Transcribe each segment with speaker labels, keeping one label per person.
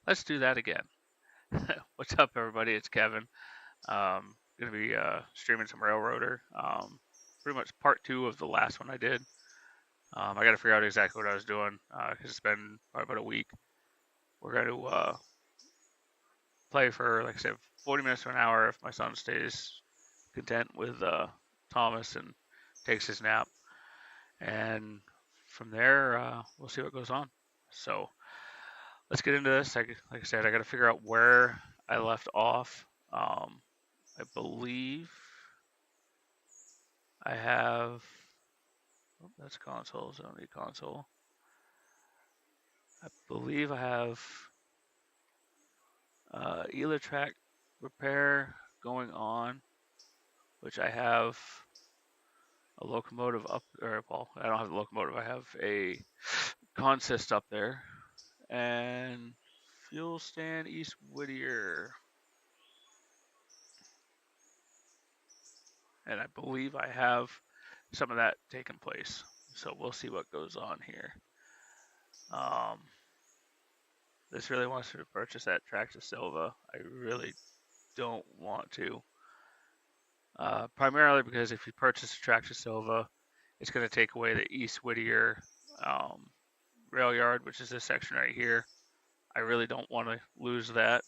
Speaker 1: let's do that again. What's up, everybody? It's Kevin. Gonna be streaming some RailRoader. Pretty much part two of the last one I did. I got to figure out exactly what I was doing because it's been probably about a week. We're going to play for, like I said, 40 minutes to an hour if my son stays content with Thomas and takes his nap. And from there, we'll see what goes on. So let's get into this. Like I said, I got to figure out where I left off. I believe I have. Oh, that's console, so I don't need console. I believe I have track repair going on, which I have a locomotive up, or well, I don't have the locomotive. I have a consist up there, and fuel stand East Whittier, and I believe I have some of that taking place. So we'll see what goes on here. This really wants me to purchase that Tractor Silva. I really don't want to. Primarily because if you purchase a Tractor Silva, it's going to take away the East Whittier rail yard, which is this section right here. I really don't want to lose that.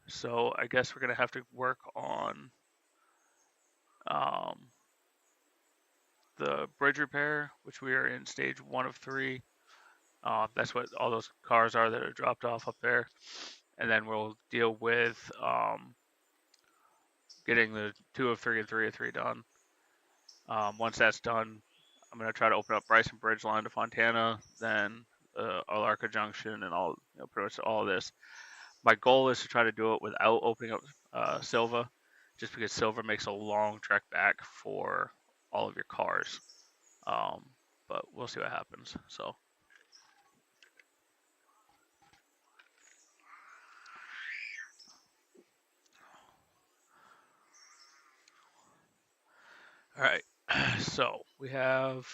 Speaker 1: So I guess we're going to have to work on the bridge repair, which we are in stage 1 of 3. That's what all those cars are that are dropped off up there. And then we'll deal with getting the 2 of 3 and 3 of 3 done. Once that's done, I'm going to try to open up Bryson Bridge line to Fontana, then Alarka Junction, and all, pretty much all of this. My goal is to try to do it without opening up Silva, just because Silva makes a long trek back for all of your cars. But we'll see what happens. So. All right, so we have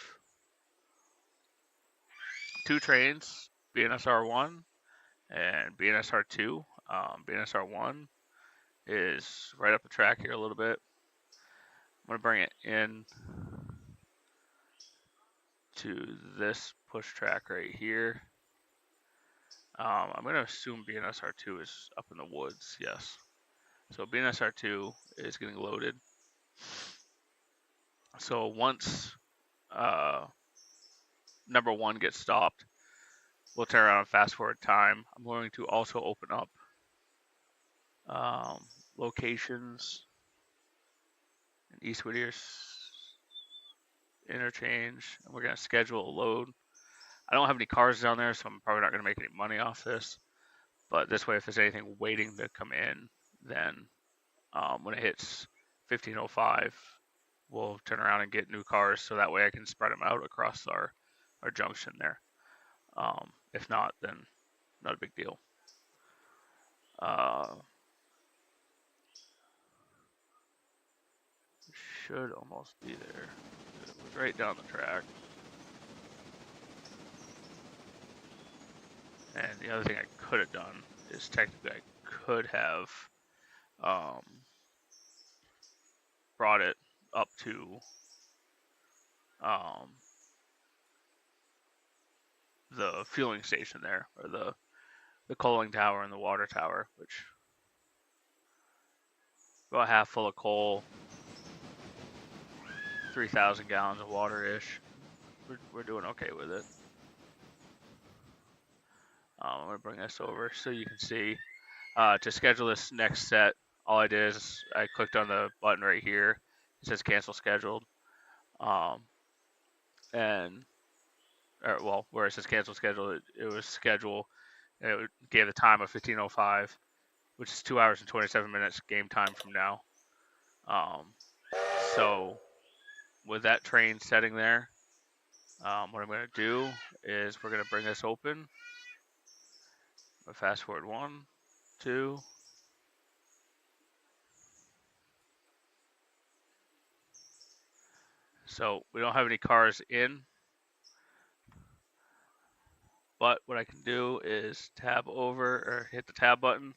Speaker 1: 2 trains, BNSR1 and BNSR2. BNSR1 is right up the track here a little bit. I'm going to bring it in to this push track right here. I'm going to assume BNSR2 is up in the woods, yes. So BNSR2 is getting loaded. So once number 1 gets stopped, we'll turn around and fast forward time. I'm going to also open up locations in East Whittier's interchange, and we're going to schedule a load. I don't have any cars down there, so I'm probably not going to make any money off this. But this way, if there's anything waiting to come in, then when it hits 15:05, we'll turn around and get new cars, so that way I can spread them out across our junction there. If not, then not a big deal. Should almost be there. It was right down the track. And the other thing I could have done is technically I could have brought it up to the fueling station there, or the coaling tower and the water tower, which about half full of coal, 3,000 gallons of water-ish. We're doing okay with it. I'm going to bring this over so you can see. To schedule this next set, all I did is I clicked on the button right here. It says cancel scheduled. Where it says cancel scheduled, it was schedule. It gave the time of 15:05, which is 2 hours and 27 minutes game time from now. So with that train setting there, what I'm going to do is we're going to bring this open. Fast forward 1, 2. So we don't have any cars in. but what I can do is tab over or hit the tab button.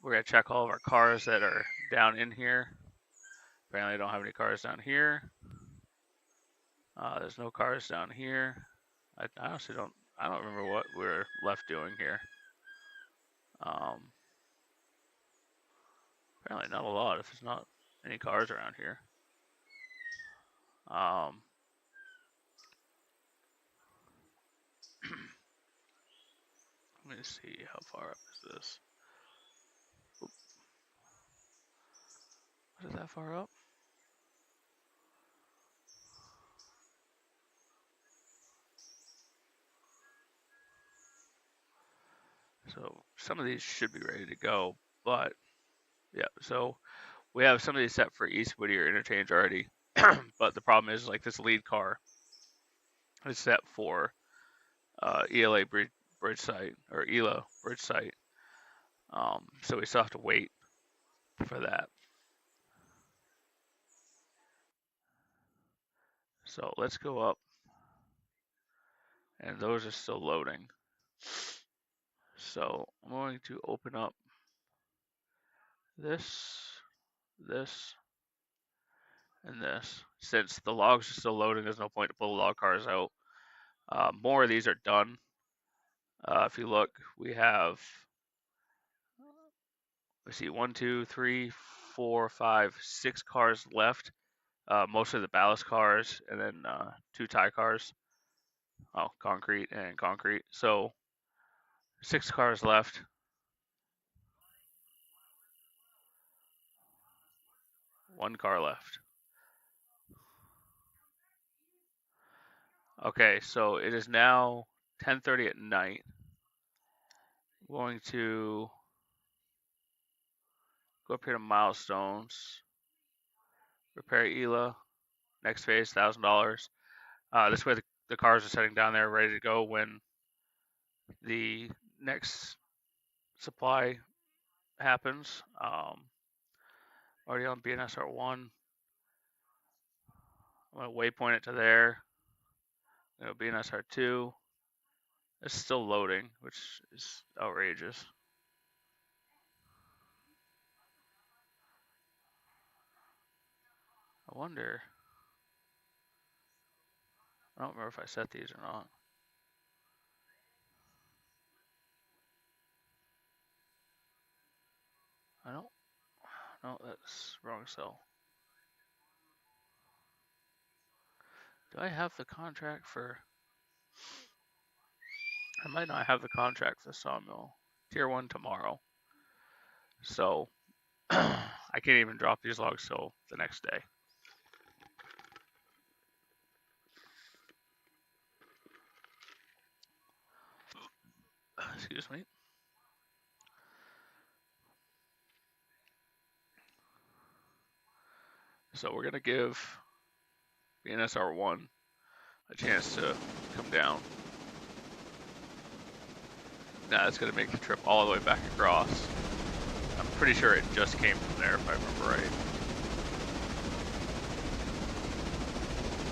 Speaker 1: We're going to check all of our cars that are down in here. Apparently I don't have any cars down here. There's no cars down here. I honestly I don't remember what we're left doing here. Apparently not a lot if there's not any cars around here. Let me see, how far up is this? Oop. What is that far up? So some of these should be ready to go, but yeah, so we have some of these set for East Whittier interchange already, but the problem is like this lead car is set for ELA bridge site or ELA bridge site. So we still have to wait for that. So let's go up, and those are still loading. So I'm going to open up this, and this. Since the logs are still loading, there's no point to pull the log cars out. More of these are done. If you look, we have, let's see, 1, 2, 3, 4, 5, 6 cars left. Mostly the ballast cars, and then 2 tie cars. Oh, concrete and concrete. So 6 cars left. One car left. Okay, so it is now 10:30 at night. I'm going to go up here to milestones. Repair ELA. Next phase, $1,000. This way the cars are sitting down there ready to go when the next supply happens. Already on BNSR1. I'm going to waypoint it to there. BNSR2. It's still loading, which is outrageous. I wonder. I don't remember if I set these or not. I don't. No, that's wrong cell. Do I have the contract for? I might not have the contract for sawmill. Tier 1 tomorrow. So I can't even drop these logs till the next day. Excuse me. So we're gonna give the NSR1 a chance to come down. Now it's gonna make the trip all the way back across. I'm pretty sure it just came from there if I remember right.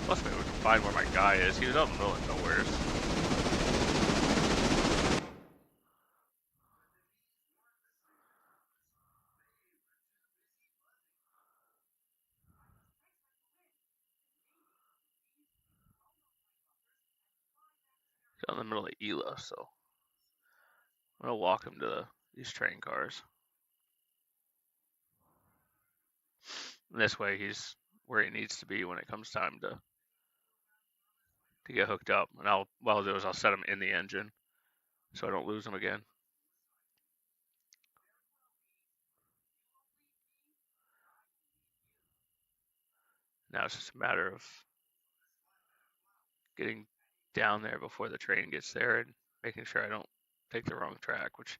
Speaker 1: Plus maybe we can find where my guy is. He was out in the middle of nowhere. He's out in the middle of ELA, so I'm gonna walk him to these train cars. And this way he's where he needs to be when it comes time to get hooked up. And what I'll do is I'll set him in the engine so I don't lose him again. Now it's just a matter of getting down there before the train gets there and making sure I don't take the wrong track, which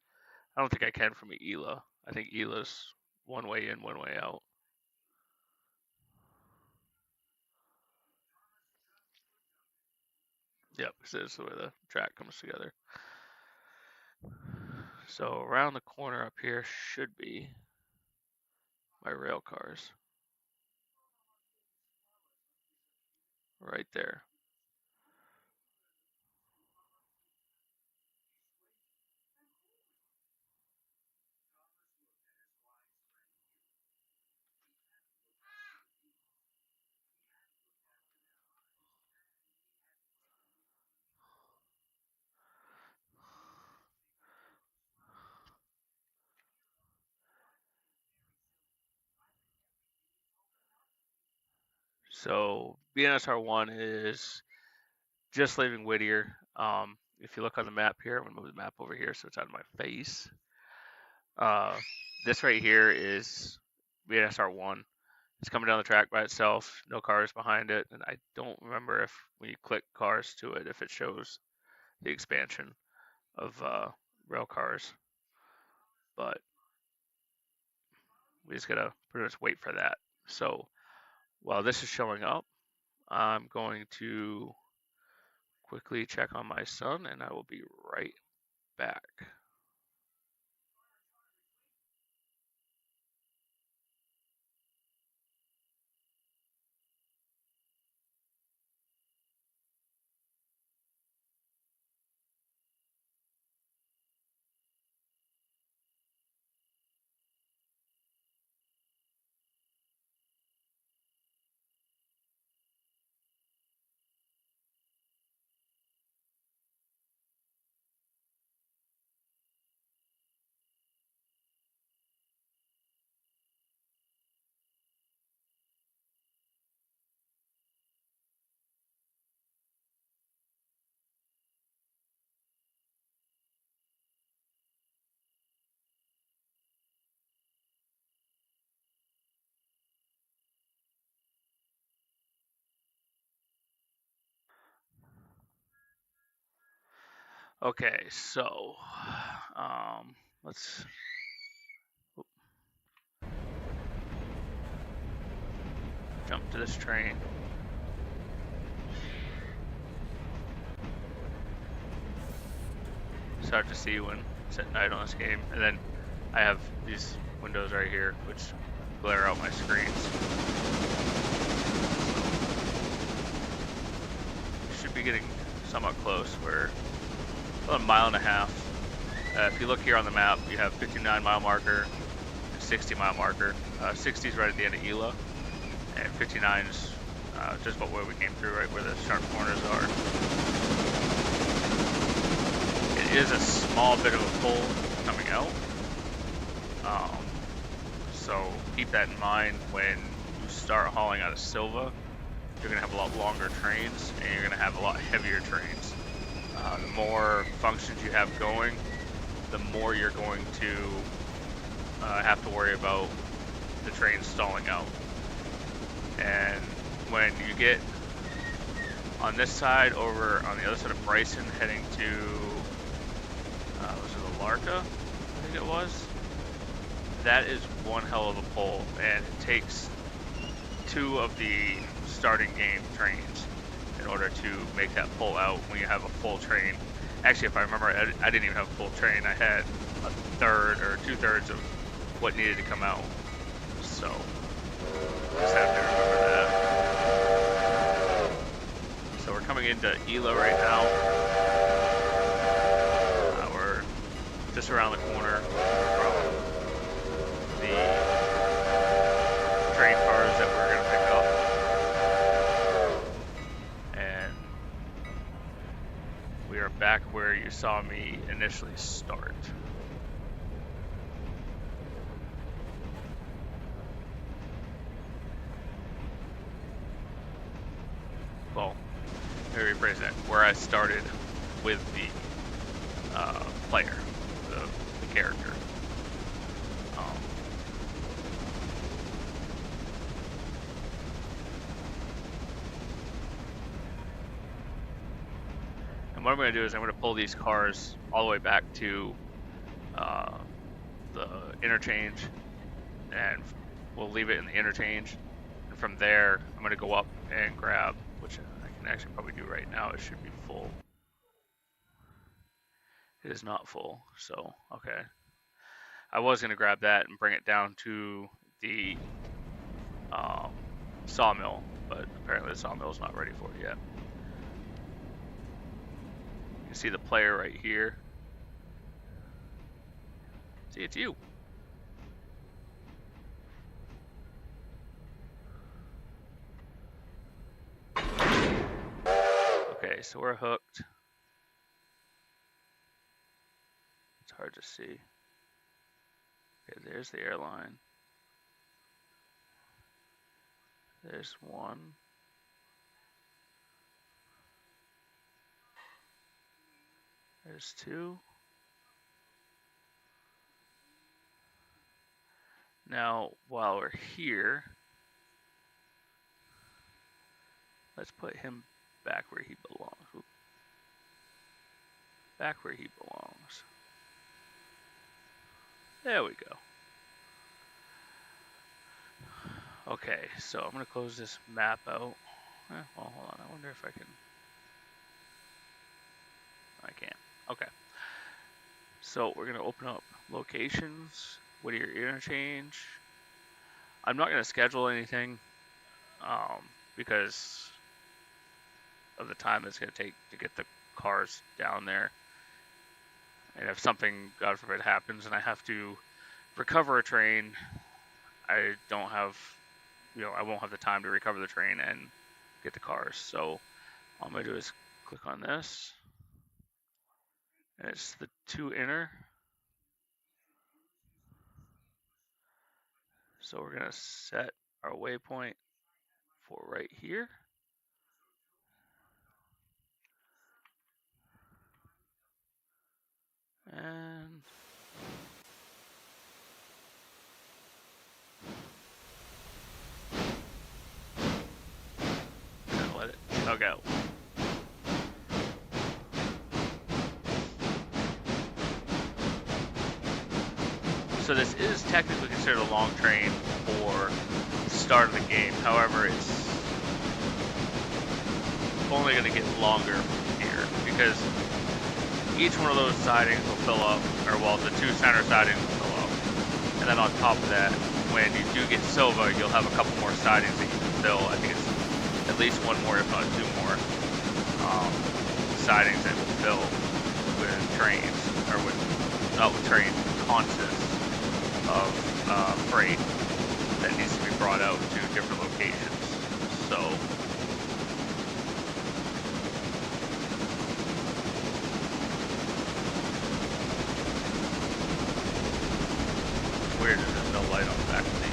Speaker 1: I don't think I can from ELA. I think ELA's one way in, one way out. Yep, this is the way the track comes together. So around the corner up here should be my rail cars. Right there. So BNSR1 is just leaving Whittier. If you look on the map here, I'm gonna move the map over here so it's out of my face. This right here is BNSR1. It's coming down the track by itself, no cars behind it, and I don't remember if when you click cars to it, if it shows the expansion of rail cars, but we just gotta pretty much wait for that. So while this is showing up, I'm going to quickly check on my son, and I will be right back. Okay, so let's jump to this train. It's hard to see when it's at night on this game, and then I have these windows right here which glare out my screens. Should be getting somewhat close. We're about a mile and a half. If you look here on the map, you have 59-mile marker, 60-mile marker. 60 is right at the end of Ela, and 59 is just about where we came through, right where the sharp corners are. It is a small bit of a pull coming out, so keep that in mind when you start hauling out of Silva. You're going to have a lot longer trains, and you're going to have a lot heavier trains. The more functions you have going, the more you're going to have to worry about the train stalling out. And when you get on this side over on the other side of Bryson heading to, was it Alarka? I think it was. That is one hell of a pull, and it takes 2 of the starting game trains in order to make that pull out when you have a full train. Actually, if I remember, I didn't even have a full train. I had a third or 2/3 of what needed to come out. So just have to remember that. So we're coming into Ela right now. We're just around the corner from the train cars that we're going to pick up. And we are back where you saw me initially start. Well, let me rephrase that. Where I started with the player, the character. And what I'm going to do is I'm going to pull these cars all the way back to the interchange, and we'll leave it in the interchange. And from there, I'm going to go up and grab, which I can actually probably do right now. It should be full. It is not full, so okay. I was going to grab that and bring it down to the sawmill, but apparently the sawmill is not ready for it yet. You can see the player right here. See, it's you. Okay, so we're hooked. It's hard to see. Okay, there's the airline. There's one. There's 2. Now, while we're here, let's put him back where he belongs. Oop. Back where he belongs. There we go. Okay, so I'm going to close this map out. Well, hold on. I wonder if I can... I can't. Okay. So we're going to open up locations, Whittier Interchange. I'm not going to schedule anything because of the time it's going to take to get the cars down there. And if something, God forbid, happens and I have to recover a train, I don't have, I won't have the time to recover the train and get the cars. So all I'm going to do is click on this. And it's the 2 inner. So we're going to set our waypoint for right here. And let it tug out. So this is technically considered a long train for the start of the game. However, it's only going to get longer from here because each one of those sidings will fill up, or well, the 2 center sidings will fill up. And then on top of that, when you do get Silva, you'll have a couple more sidings that you can fill. I think it's at least 1 more, if not 2 more, sidings that will fill with trains, or with, not with trains, consists of freight that needs to be brought out to different locations. So it's weird that there's no light on the back of the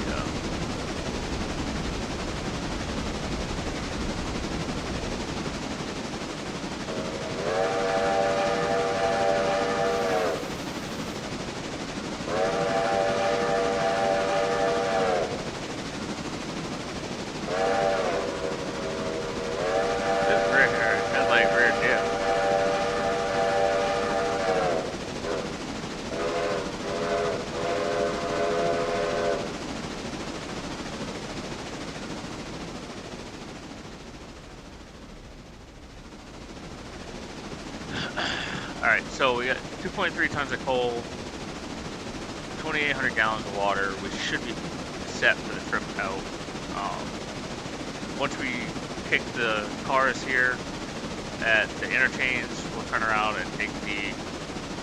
Speaker 1: Alright, so we got 2.3 tons of coal, 2,800 gallons of water, which should be set for the trip out. Once we kick the cars here at the interchange, we'll turn around and take the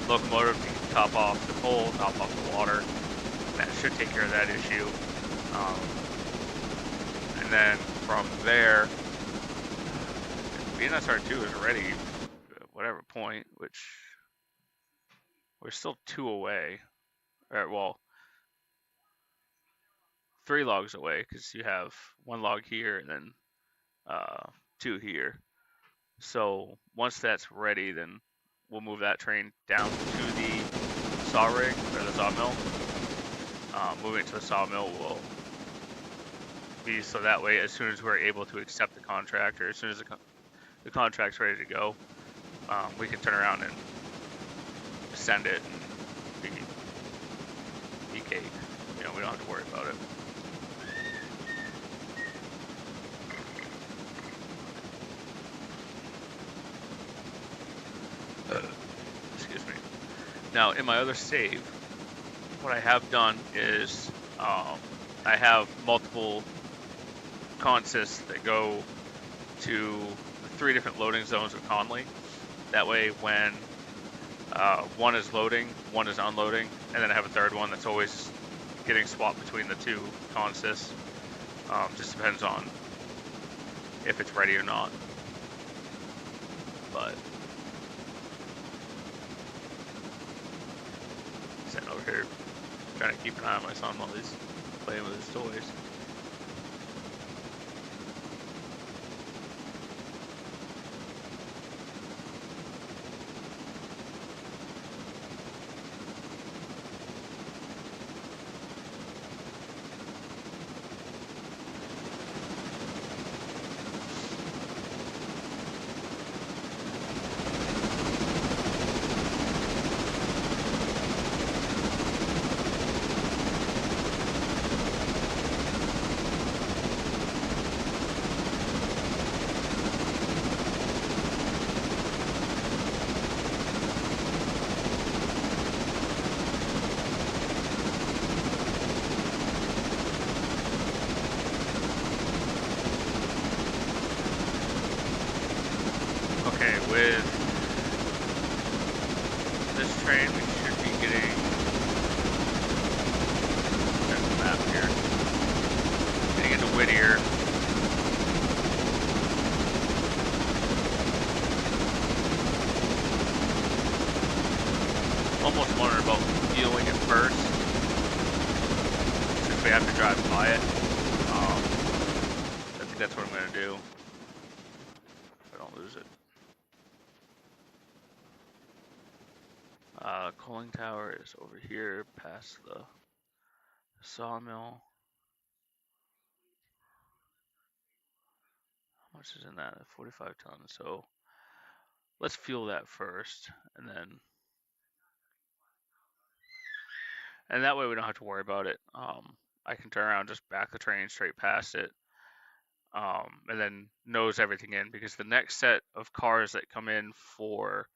Speaker 1: locomotive to top off the coal, top off the water. That should take care of that issue. And then from there, BNSR2 is ready at whatever point, which we're still 2 away. Well, 3 logs away, because you have 1 log here and then 2 here. So once that's ready, then we'll move that train down to the saw rig, or the sawmill. Moving it to the sawmill will be so that way as soon as we're able to accept the contract, or as soon as the contract's ready to go, we can turn around and send it and be cake. We don't have to worry about it. Excuse me. Now, in my other save, what I have done is I have multiple consists that go to the 3 different loading zones of Conley. That way, when one is loading, one is unloading, and then I have a 3rd one that's always getting swapped between the 2 consists. Just depends on if it's ready or not. But sitting over here trying to keep an eye on my son while he's playing with his toys. with this train, we should be getting, check the map here, getting into Whittier. Almost wondering about fueling it first, since we have to drive by it. I think that's what I'm going to do, if I don't lose it. Cooling tower is over here, past the sawmill. How much is in that? 45 tons. So let's fuel that first, and that way we don't have to worry about it. I can turn around, just back the train straight past it, and then nose everything in, because the next set of cars that come in for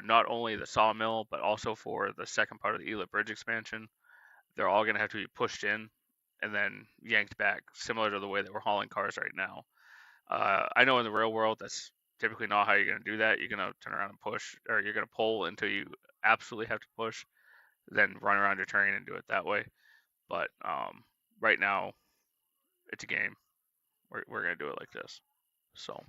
Speaker 1: not only the sawmill, but also for the second part of the Elet Bridge expansion, they're all going to have to be pushed in and then yanked back, similar to the way that we're hauling cars right now. I know in the real world, that's typically not how you're going to do that. You're going to turn around and push, or you're going to pull until you absolutely have to push, then run around your train and do it that way. But right now, it's a game. We're going to do it like this. So.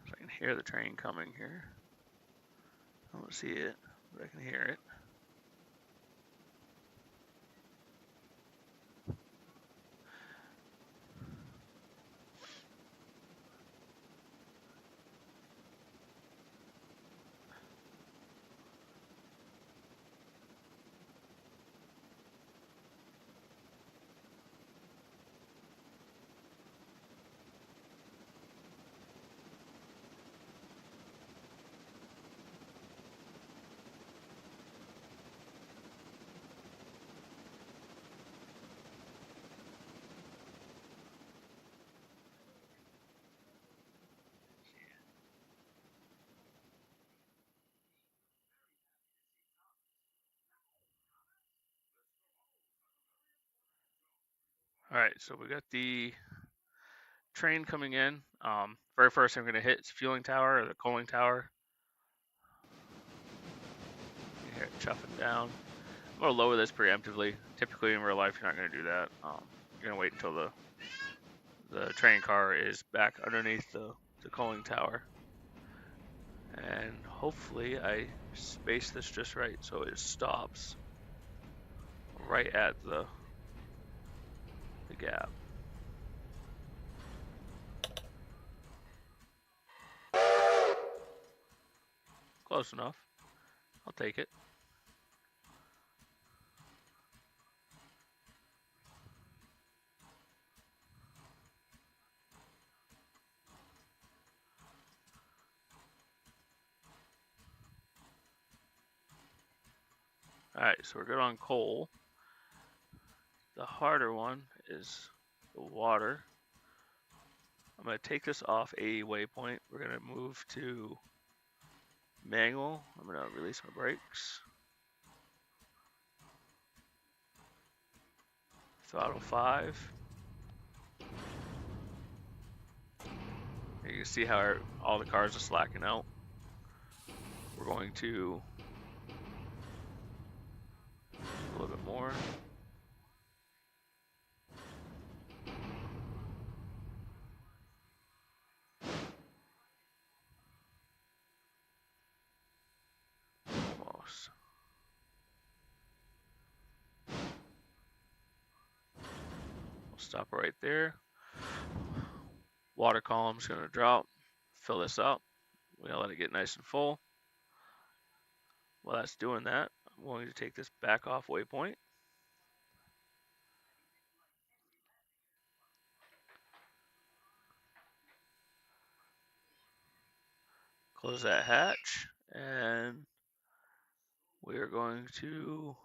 Speaker 1: I can hear the train coming here. I don't see it, but I can hear it. All right, so we got the train coming in. Very first I'm going to hit is fueling tower, or the cooling tower. You hear it chuffing down. I'm going to lower this preemptively. Typically in real life, you're not going to do that. You're going to wait until the train car is back underneath the cooling tower. And hopefully I space this just right so it stops right at the gap. Close enough. I'll take it. Alright, so we're good on coal. The harder one is the water. I'm going to take this off a waypoint. We're going to move to manual. I'm going to release my brakes. Throttle 5. You can see how all the cars are slacking out. We're going to a little bit more. Almost. We'll stop right there. Water column's going to drop. Fill this up. We're going to let it get nice and full. While that's doing that, I'm going to take this back off waypoint. Close that hatch, and we are going to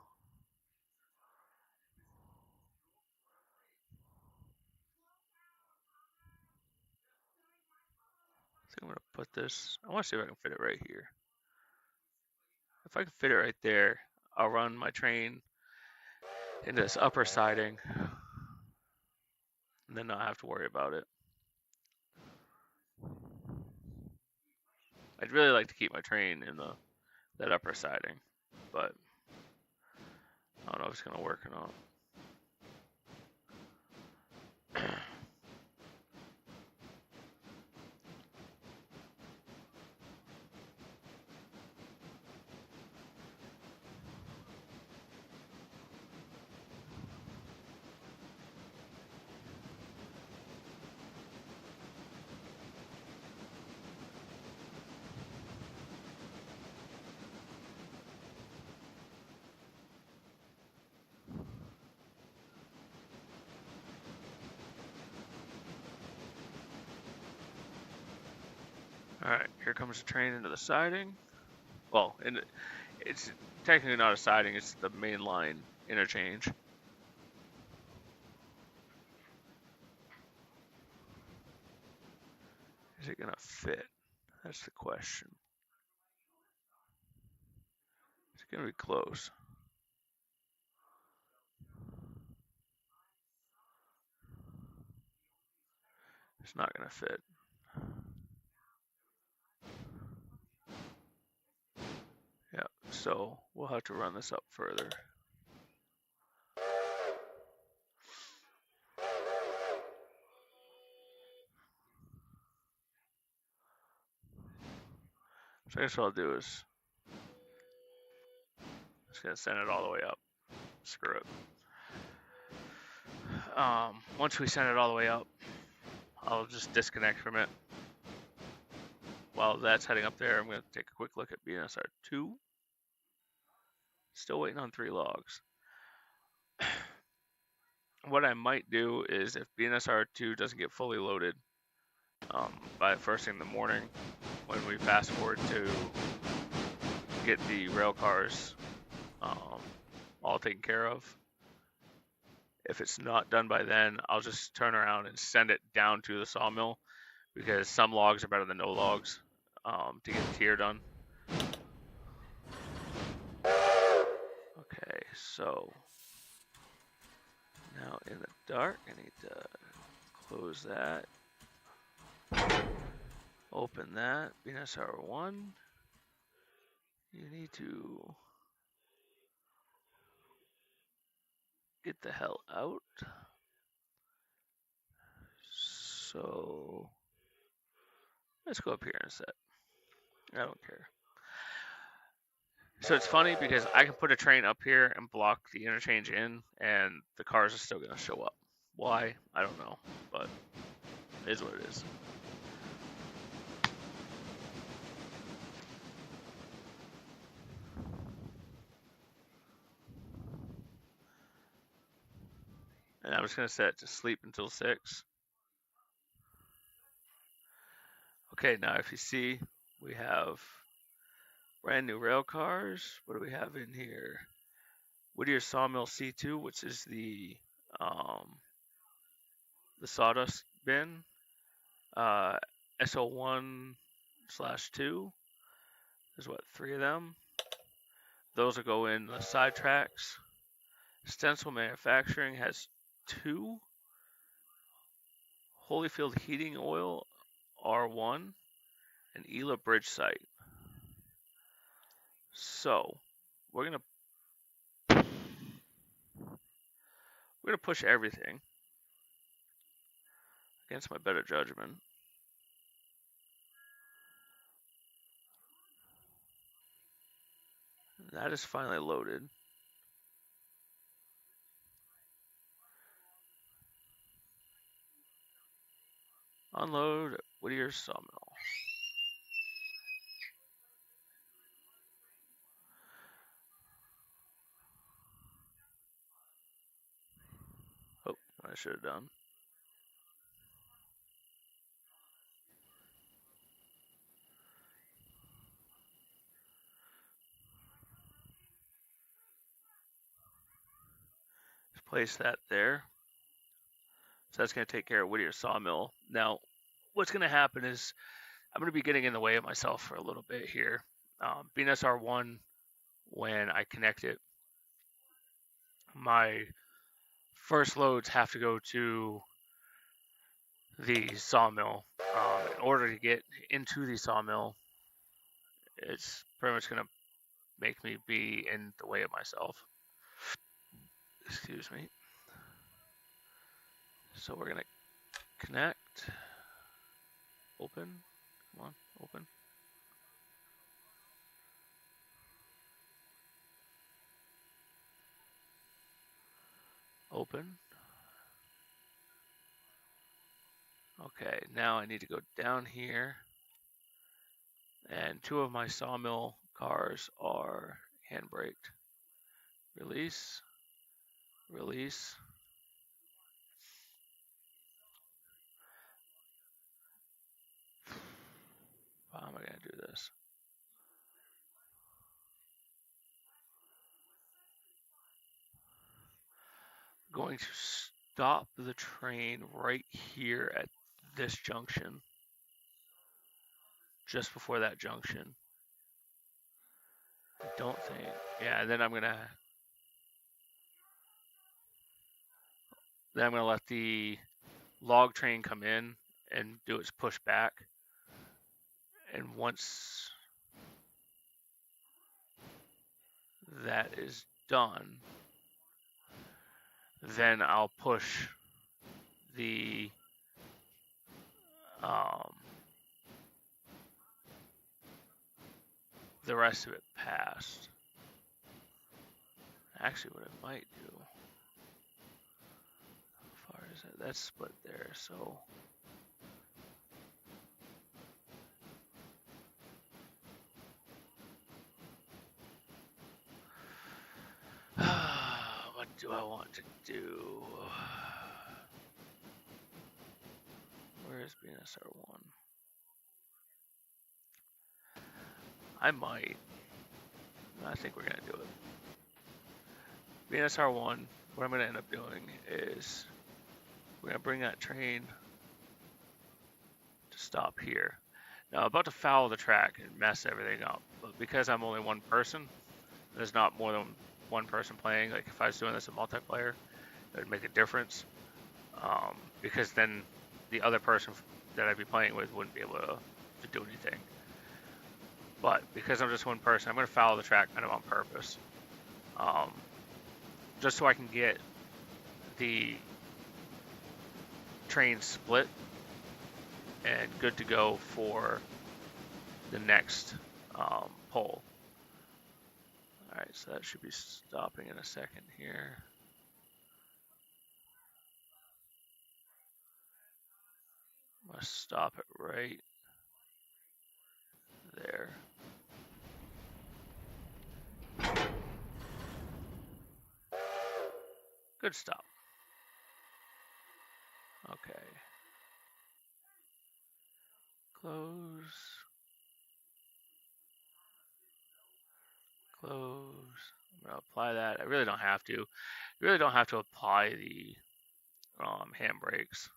Speaker 1: put this? I want to see if I can fit it right here. If I can fit it right there, I'll run my train into this upper siding, and then not have to worry about it. I'd really like to keep my train in that upper siding, but I don't know if it's gonna work or not. Alright, here comes the train into the siding. Well, it's technically not a siding, it's the main line interchange. Is it gonna fit? That's the question. It's gonna be close. It's not gonna fit. Yeah, so we'll have to run this up further. So I guess what I'll do is just gonna send it all the way up. Screw it. Once we send it all the way up, I'll just disconnect from it. While that's heading up there, I'm gonna take a quick look at BNSR 2. Still waiting on 3 logs. What I might do is if BNSR 2 doesn't get fully loaded by first thing in the morning, when we fast forward to get the rail cars all taken care of, if it's not done by then, I'll just turn around and send it down to the sawmill, because some logs are better than no logs to get the tier done. Okay, so now in the dark, I need to close that, open that, BNSR 1. You need to get the hell out. So let's go up here instead. I don't care. So it's funny because I can put a train up here and block the interchange in, and the cars are still going to show up. Why? I don't know, but it is what it is. And I'm just going to set it to sleep until 6. Okay, now if you see, we have brand new rail cars. What do we have in here? Whittier Sawmill C2, which is the sawdust bin. SO1/2. There's what, 3 of them. Those will go in the side tracks. Stencil Manufacturing has 2. Holyfield Heating Oil R1 and Ela Bridge Site. So we're gonna push everything against my better judgment. That is finally loaded. Unload Whittier Sawmill. Oh, I should have done. Just place that there. So that's going to take care of Whittier Sawmill. Now, what's going to happen is I'm going to be getting in the way of myself for a little bit here. BNSR1, when I connect it, my first loads have to go to the sawmill. In order to get into the sawmill, it's pretty much going to make me be in the way of myself. Excuse me. So we're going to connect. Open. Come on, open. Open. Okay, now I need to go down here. And 2 of my sawmill cars are handbraked. Release. Release. How am I going to do this? I'm going to stop the train right here at this junction. Just before that junction. I don't think. Yeah, then I'm going to let the log train come in and do its push back. And once that is done, then I'll push the rest of it past. Actually, what I might do, how far is it? That's split there, so what do I want to do? Where is BNSR1? I might. I think we're going to do it. BNSR1, what I'm going to end up doing is we're going to bring that train to stop here. Now, I'm about to foul the track and mess everything up, but because I'm only one person, there's not more than one person playing. Like if I was doing this in multiplayer, it would make a difference, because then the other person that I'd be playing with wouldn't be able to do anything. But because I'm just one person, I'm going to foul the track kind of on purpose, just so I can get the train split and good to go for the next pole. Alright, so that should be stopping in a second here. I'm going to stop it right there. Good stop. Okay. Close. Close. I'm going to apply that. I really don't have to. You really don't have to apply the handbrakes.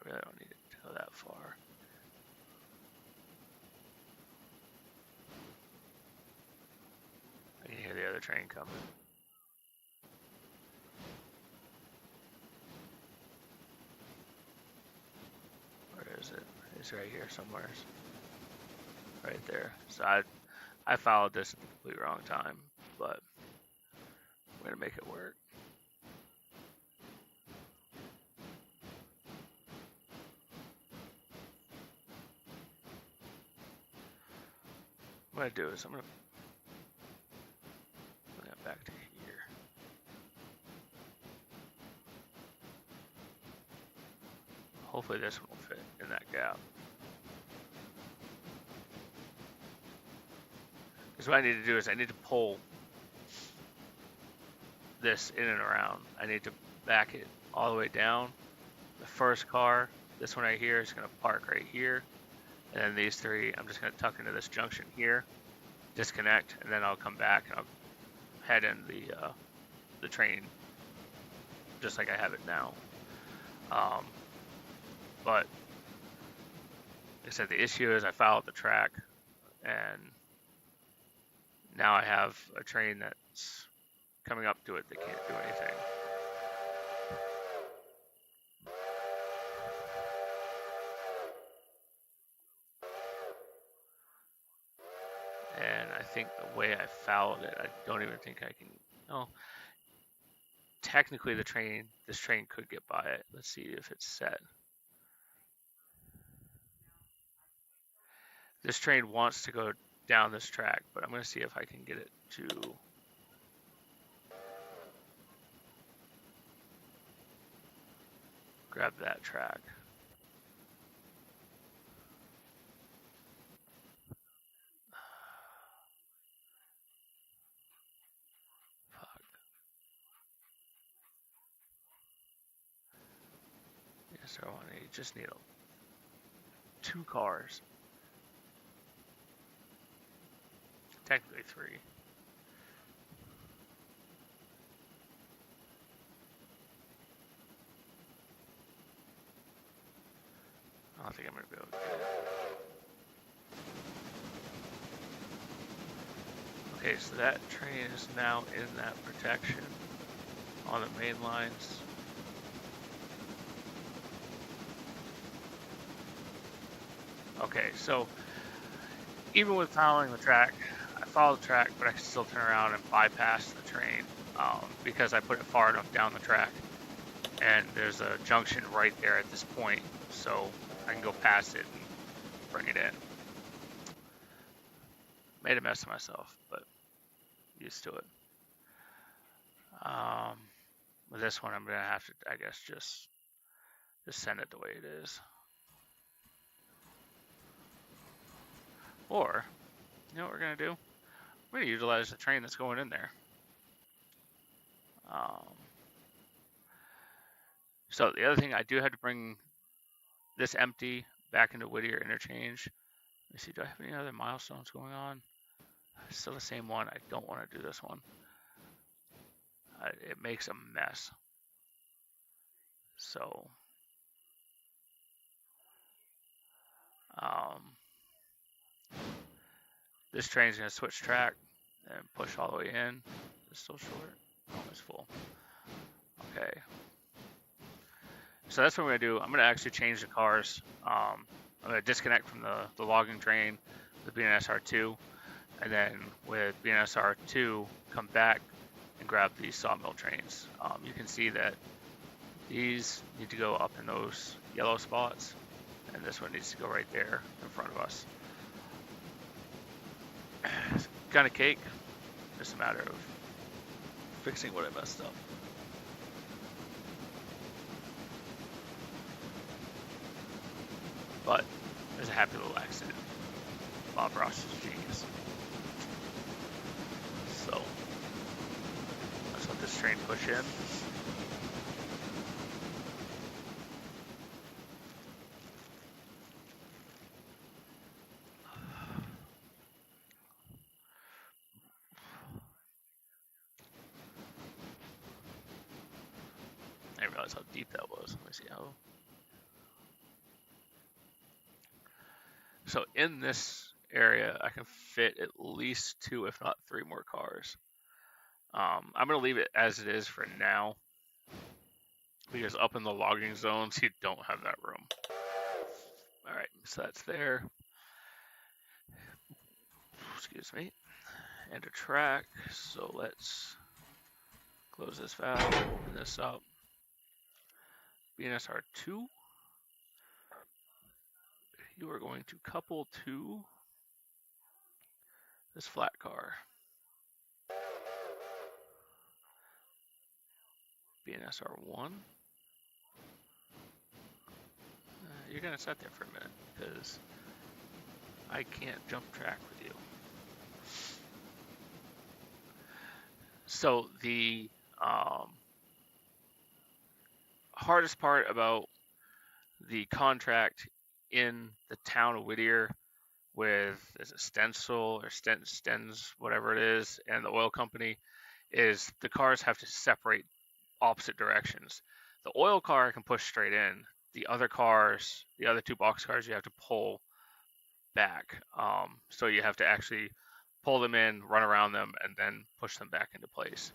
Speaker 1: I really don't need it to go that far. I can hear the other train coming. Where is it? It's right here somewhere. Right there. So I followed this at the complete wrong time, but I'm going to make it work. What I'm going to do is I'm going to bring that back to here. Hopefully this one will fit in that gap. Because what I need to do is I need to pull this in and around. I need to back it all the way down. The first car, this one right here, is going to park right here. And then these three, I'm just going to tuck into this junction here, disconnect, and then I'll come back and I'll head in the train just like I have it now. But like I said, the issue is I fouled the track, and now I have a train that's coming up to it that can't do anything. And I think the way I fouled it, I don't even think I can. No, technically this train could get by it. Let's see if it's set. This train wants to go down this track, but I'm going to see if I can get it to grab that track. Fuck. Yes, I want to just need 2 cars. Technically 3. I don't think I'm going to be able to get it. Okay, so that train is now in that protection on the main lines. Okay, so even with following the track, I followed the track, but I can still turn around and bypass the train because I put it far enough down the track. And there's a junction right there at this point, so I can go past it and bring it in. Made a mess of myself, but used to it. With this one, I'm gonna have to, I guess, just send it the way it is. Or, you know what we're gonna do? We're gonna utilize the train that's going in there. So the other thing, I do have to bring this empty back into Whittier Interchange. Let me see, do I have any other milestones going on? Still the same one. I don't want to do this one. It makes a mess. So, this train's going to switch track and push all the way in. It's still short. Oh, it's full. Okay. So that's what I'm going to do. I'm going to actually change the cars. I'm going to disconnect from the logging train with BNSR2. And then with BNSR2, come back and grab these sawmill trains. You can see that these need to go up in those yellow spots. And this one needs to go right there in front of us. It's kind of cake. Just a matter of fixing what I messed up. But there's a happy little accident. Bob Ross is a genius. So let's let this train push in. I didn't realize how deep that was. Let me see how. So in this area, I can fit at least 2, if not 3 more cars. I'm going to leave it as it is for now, because up in the logging zones, you don't have that room. All right, so that's there. Excuse me. And a track. So let's close this valve, open this up. BNSR2. You are going to couple to this flat car. BNSR1. You're going to sit there for a minute because I can't jump track with you. So the hardest part about the contract in the town of Whittier with is it Stencil or Stens, whatever it is, and the oil company is the cars have to separate opposite directions. The oil car can push straight in. The other cars, the other two box cars, you have to pull back. So you have to actually pull them in, run around them, and then push them back into place.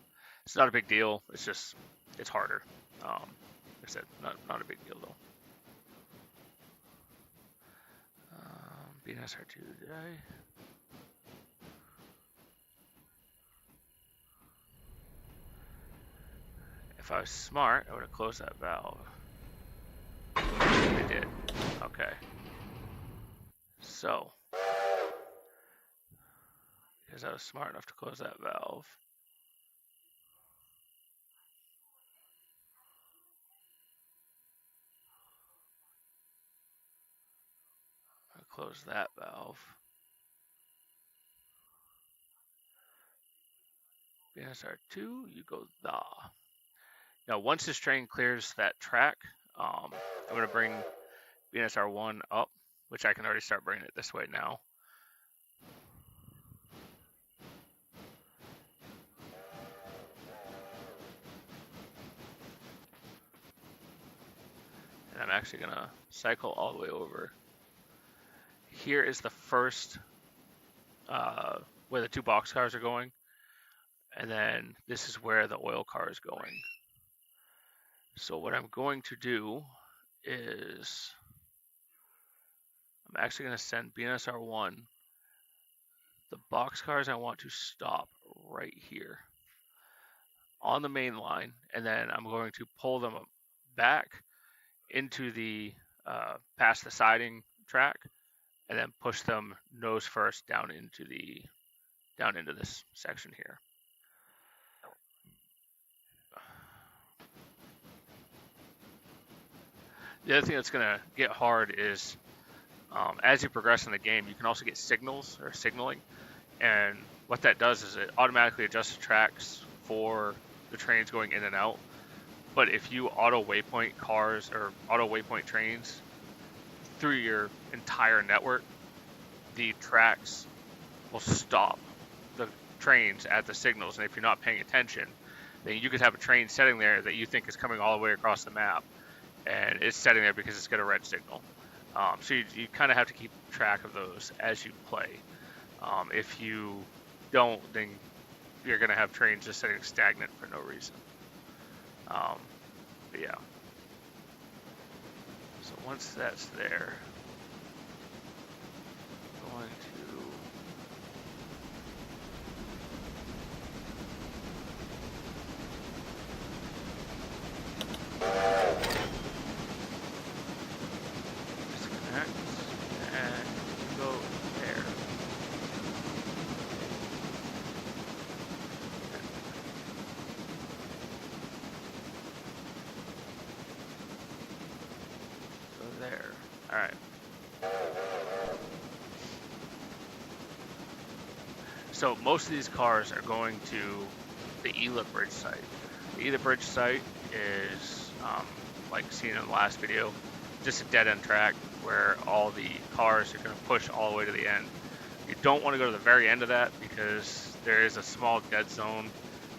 Speaker 1: It's not a big deal. It's just it's harder. Like I said, not a big deal though. BNSR2 today. If I was smart, I would have closed that valve. I did. Okay. So, because I was smart enough to close that valve, I close that valve. BNSR2, you go the. Now, once this train clears that track, I'm going to bring BNSR1 up, which I can already start bringing it this way now. And I'm actually going to cycle all the way over. Here is the first where the two box cars are going. And then this is where the oil car is going. So what I'm going to do is I'm actually going to send BNSR1 the box cars I want to stop right here on the main line, and then I'm going to pull them back into the past the siding track, and then push them nose first down into this section here. The other thing that's going to get hard is as you progress in the game, you can also get signals or signaling. And what that does is it automatically adjusts the tracks for the trains going in and out. But if you auto waypoint cars or auto waypoint trains through your entire network, the tracks will stop the trains at the signals. And if you're not paying attention, then you could have a train sitting there that you think is coming all the way across the map, and it's sitting there because it's got a red signal. So you kind of have to keep track of those as you play. If you don't, then you're going to have trains just sitting stagnant for no reason. But yeah. So once that's there, I'm going to disconnect and go there. There. All right. So most of these cars are going to the Ela Bridge site. The Ela Bridge site is, like seen in the last video, just a dead-end track where all the cars are going to push all the way to the end. You don't want to go to the very end of that because there is a small dead zone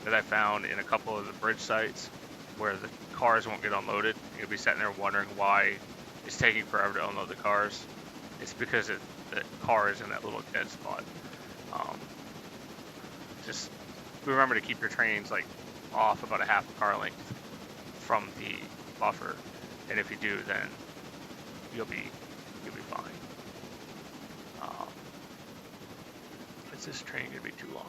Speaker 1: that I found in a couple of the bridge sites where the cars won't get unloaded. You'll be sitting there wondering why it's taking forever to unload the cars. It's because the car is in that little dead spot. Just remember to keep your trains like off about a half a car length from the buffer, and if you do, then you'll be fine. Is this train gonna be too long?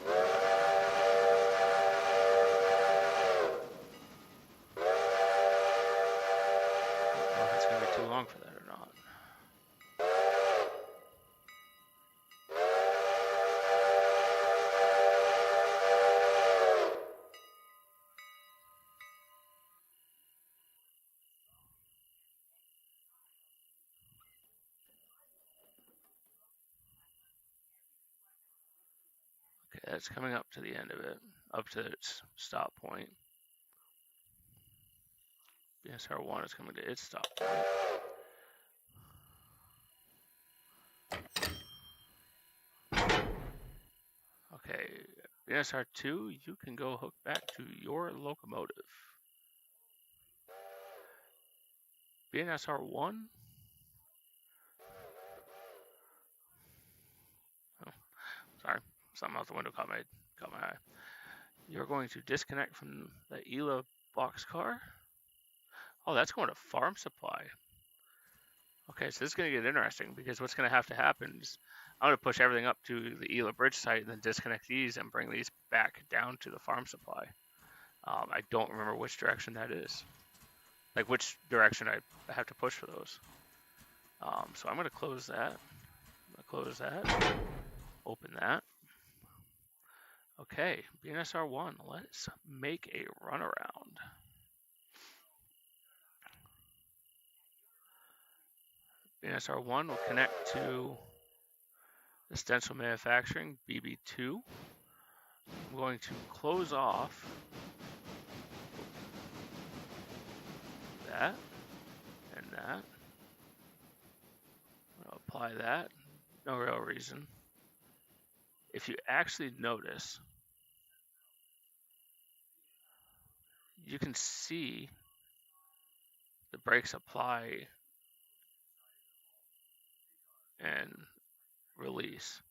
Speaker 1: I don't know if it's gonna be too long for that or not. Okay, that's coming up to the end of it, up to its stop point. BSR1 is coming to its stop. Okay, BSR2, you can go hook back to your locomotive. BNSR1. Oh, sorry, something out the window caught my eye. You're going to disconnect from the ELA boxcar. Oh, that's going to farm supply. Okay, so this is going to get interesting because what's going to have to happen is I'm going to push everything up to the ELA bridge site and then disconnect these and bring these back down to the farm supply. I don't remember which direction that is. Like which direction I have to push for those. So I'm going to close that. Open that. Okay, BNSR1, let's make a runaround. BNSR1 will connect to the stencil manufacturing, BB2. I'm going to close off that and that. I'll apply that. No real reason. If you actually notice, you can see the brakes apply and release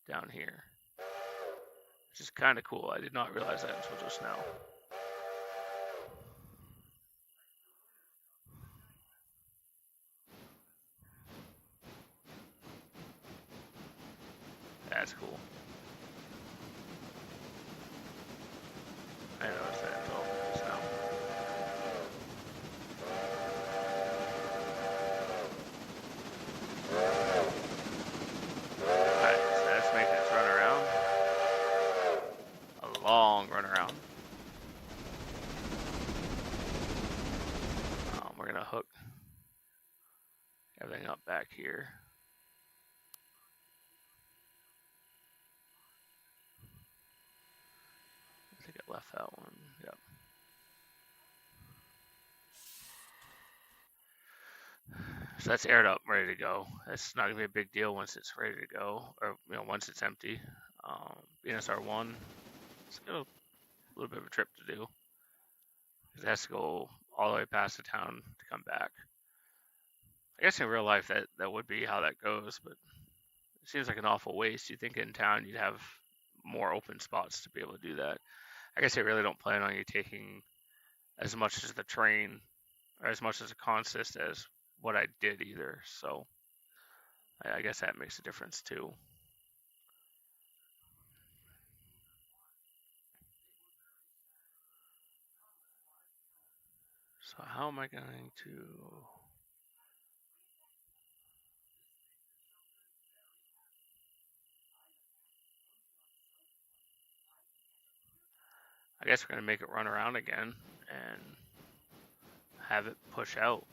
Speaker 1: down here, which is kind of cool. I did not realize that until just now. That's cool. I noticed that until just now. Alright, so that's making its run around. A long run around. We're going to hook everything up back here. I think I left that one. Yep. So that's aired up, ready to go. That's not gonna be a big deal once it's ready to go, or once it's empty. BNSR1, it's got a little bit of a trip to do. It has to go all the way past the town to come back. I guess in real life that would be how that goes, but it seems like an awful waste. You'd think in town you'd have more open spots to be able to do that. I guess they really don't plan on you taking as much as the train or as much as a consist as what I did either. So I guess that makes a difference too. So how am I going to... I guess we're going to make it run around again and have it push out.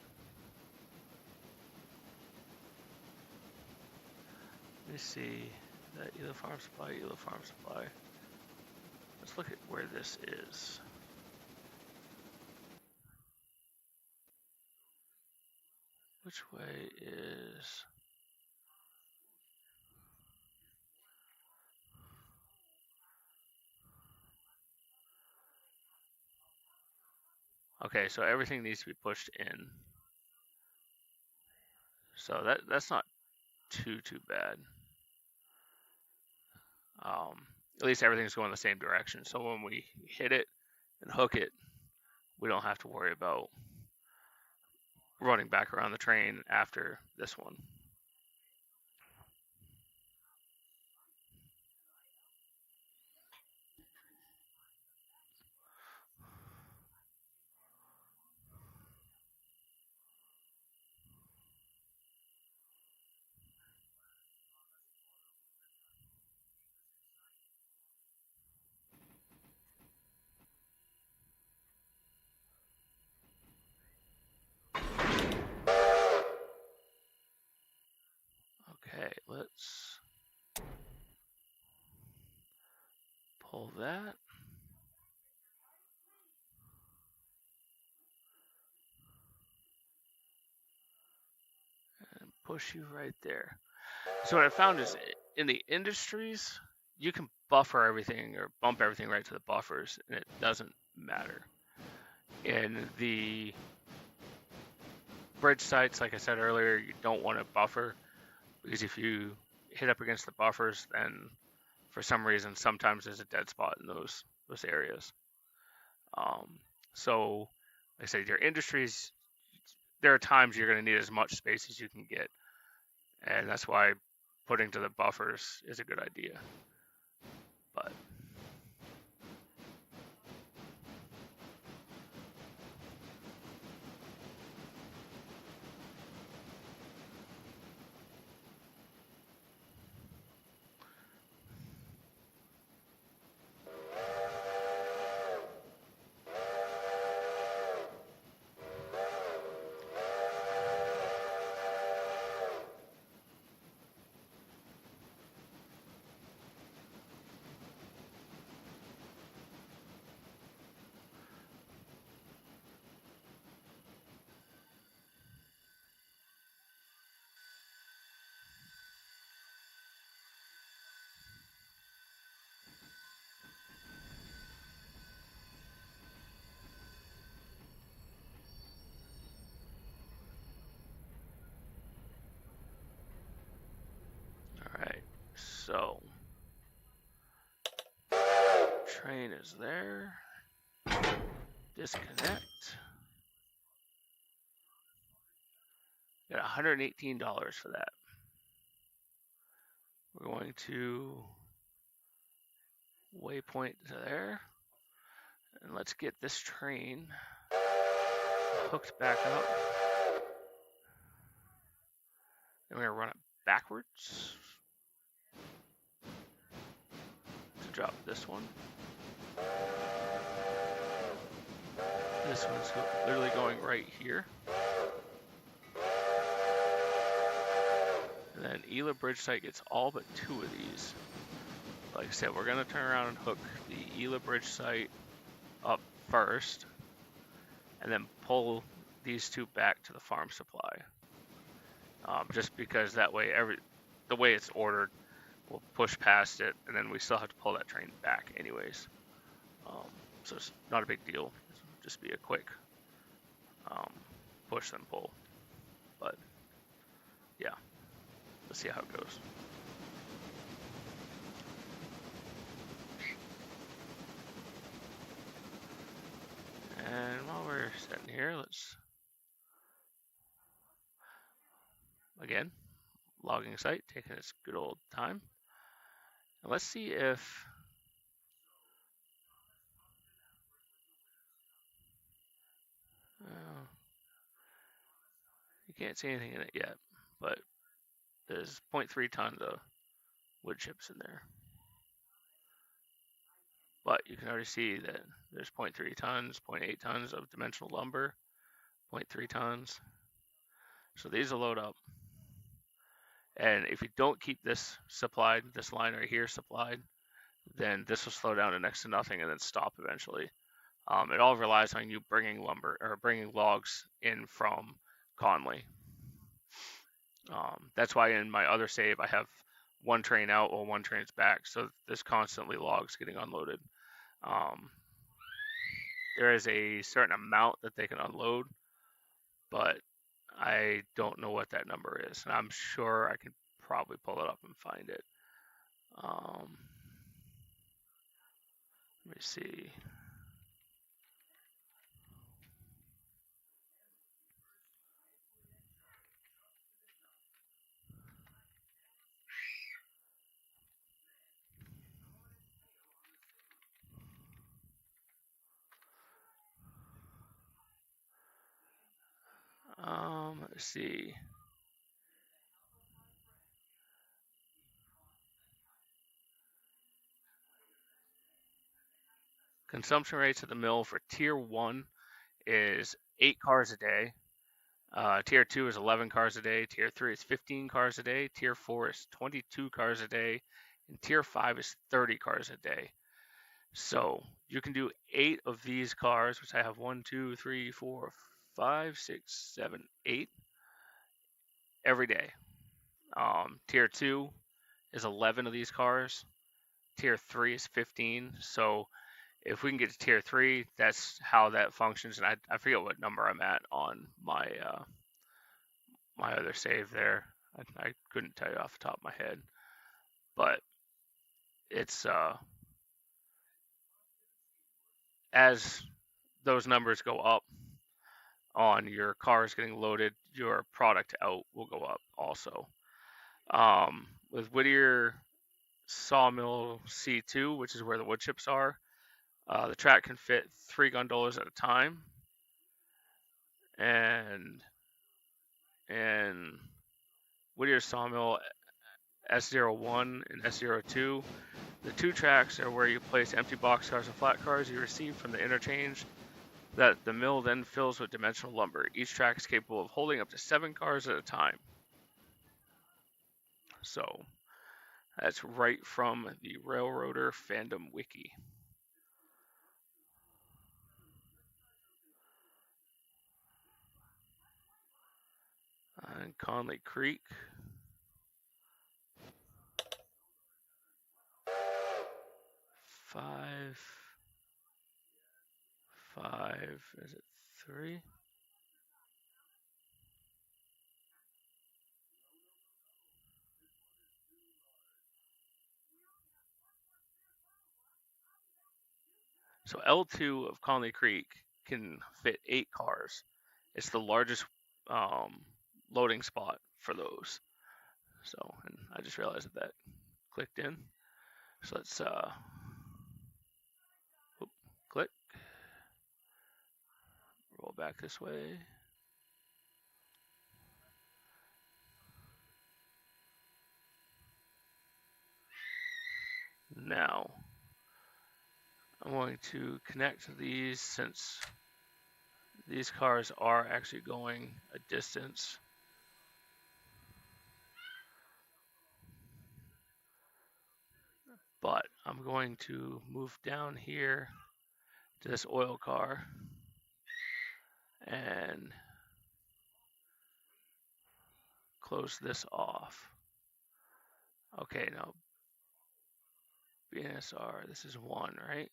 Speaker 1: Let me see. That ELA farm supply. Let's look at where this is. Which way is... Okay, so everything needs to be pushed in. So that's not too bad. At least everything's going the same direction. So when we hit it and hook it, we don't have to worry about running back around the train after this one. Okay, let's pull that. push you right there. So what I found is in the industries, you can buffer everything or bump everything right to the buffers, and it doesn't matter. In the bridge sites, like I said earlier, you don't want to buffer, because if you hit up against the buffers, then for some reason, sometimes there's a dead spot in those areas. So, like I said, your industries, there are times you're going to need as much space as you can get, and that's why putting to the buffers is a good idea. But alright, so train is there. Disconnect. Got $118 for that. We're going to waypoint to there. And let's get this train hooked back up. And we're going to run it backwards to drop this one. This one's literally going right here. And then Ela Bridge Site gets all but 2 of these. Like I said, we're going to turn around and hook the Ela Bridge Site up first, and then pull these 2 back to the farm supply. Just because that way, the way it's ordered, we'll push past it, and then we still have to pull that train back anyways. So it's not a big deal. It'll just be a quick push then pull. But yeah, let's see how it goes. And while we're sitting here, let's again, logging site, taking its good old time. And let's see if you can't see anything in it yet, but there's 0.3 tons of wood chips in there. But you can already see that there's 0.3 tons, 0.8 tons of dimensional lumber, 0.3 tons. So these will load up. And if you don't keep this supplied, this line right here supplied, then this will slow down to next to nothing and then stop eventually. It all relies on you bringing lumber or bringing logs in from Conley. That's why in my other save I have 1 train out while 1 train's back, so there's constantly logs getting unloaded. There is a certain amount that they can unload, but I don't know what that number is, and I'm sure I can probably pull it up and find it. Let me see. Let's see. Consumption rates at the mill for Tier 1 is 8 cars a day. Tier 2 is 11 cars a day. Tier 3 is 15 cars a day. Tier 4 is 22 cars a day. And Tier 5 is 30 cars a day. So you can do 8 of these cars, which I have 1, 2, 3, 4, 5, 6, 7, 8 every day. Tier 2 is 11 of these cars. Tier 3 is 15. So if we can get to Tier 3, that's how that functions. And I forget what number I'm at on my my other save there. I couldn't tell you off the top of my head. But it's as those numbers go up on your cars getting loaded, your product out will go up also. With Whittier Sawmill C2, which is where the wood chips are, the track can fit 3 gondolas at a time, and Whittier Sawmill S01 and S02, the 2 tracks are where you place empty boxcars and flat cars you receive from the interchange that the mill then fills with dimensional lumber. Each track is capable of holding up to 7 cars at a time. So that's right from the RailRoader fandom wiki. And Conley Creek. 5, is it 3? So L2 of Conley Creek can fit 8 cars. It's the largest loading spot for those. So, and I just realized that clicked in. So let's click, roll back this way. Now, I'm going to connect these since these cars are actually going a distance. But I'm going to move down here to this oil car and close this off. Okay, now BNSR, this is 1, right?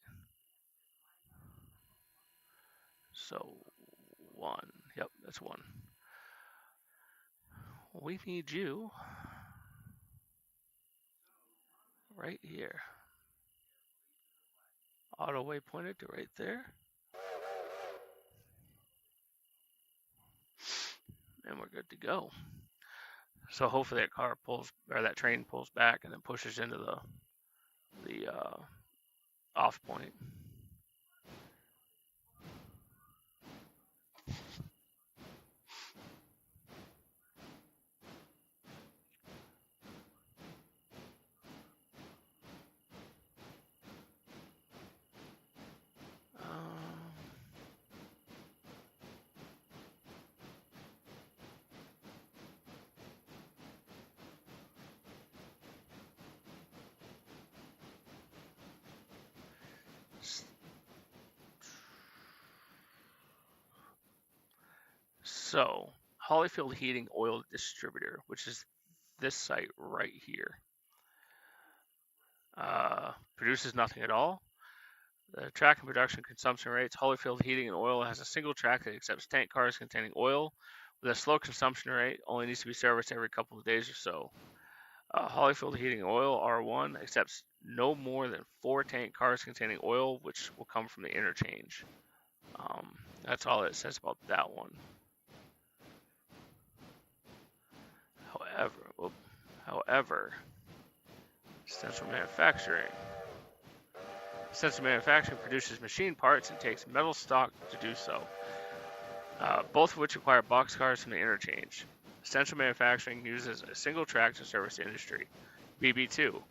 Speaker 1: So 1, yep, that's 1. We need you right here. Auto waypointed to right there. And we're good to go. So hopefully that car pulls, or that train pulls back and then pushes into the off point. So Hollyfield Heating Oil Distributor, which is this site right here, produces nothing at all. The track and production consumption rates. Hollyfield Heating and Oil has a single track that accepts tank cars containing oil with a slow consumption rate. Only needs to be serviced every couple of days or so. Hollyfield Heating and Oil R1 accepts no more than 4 tank cars containing oil, which will come from the interchange. That's all it says about that one. However, Central Manufacturing produces machine parts and takes metal stock to do so, both of which require boxcars from the interchange. Central Manufacturing uses a single track to service the industry, BB2.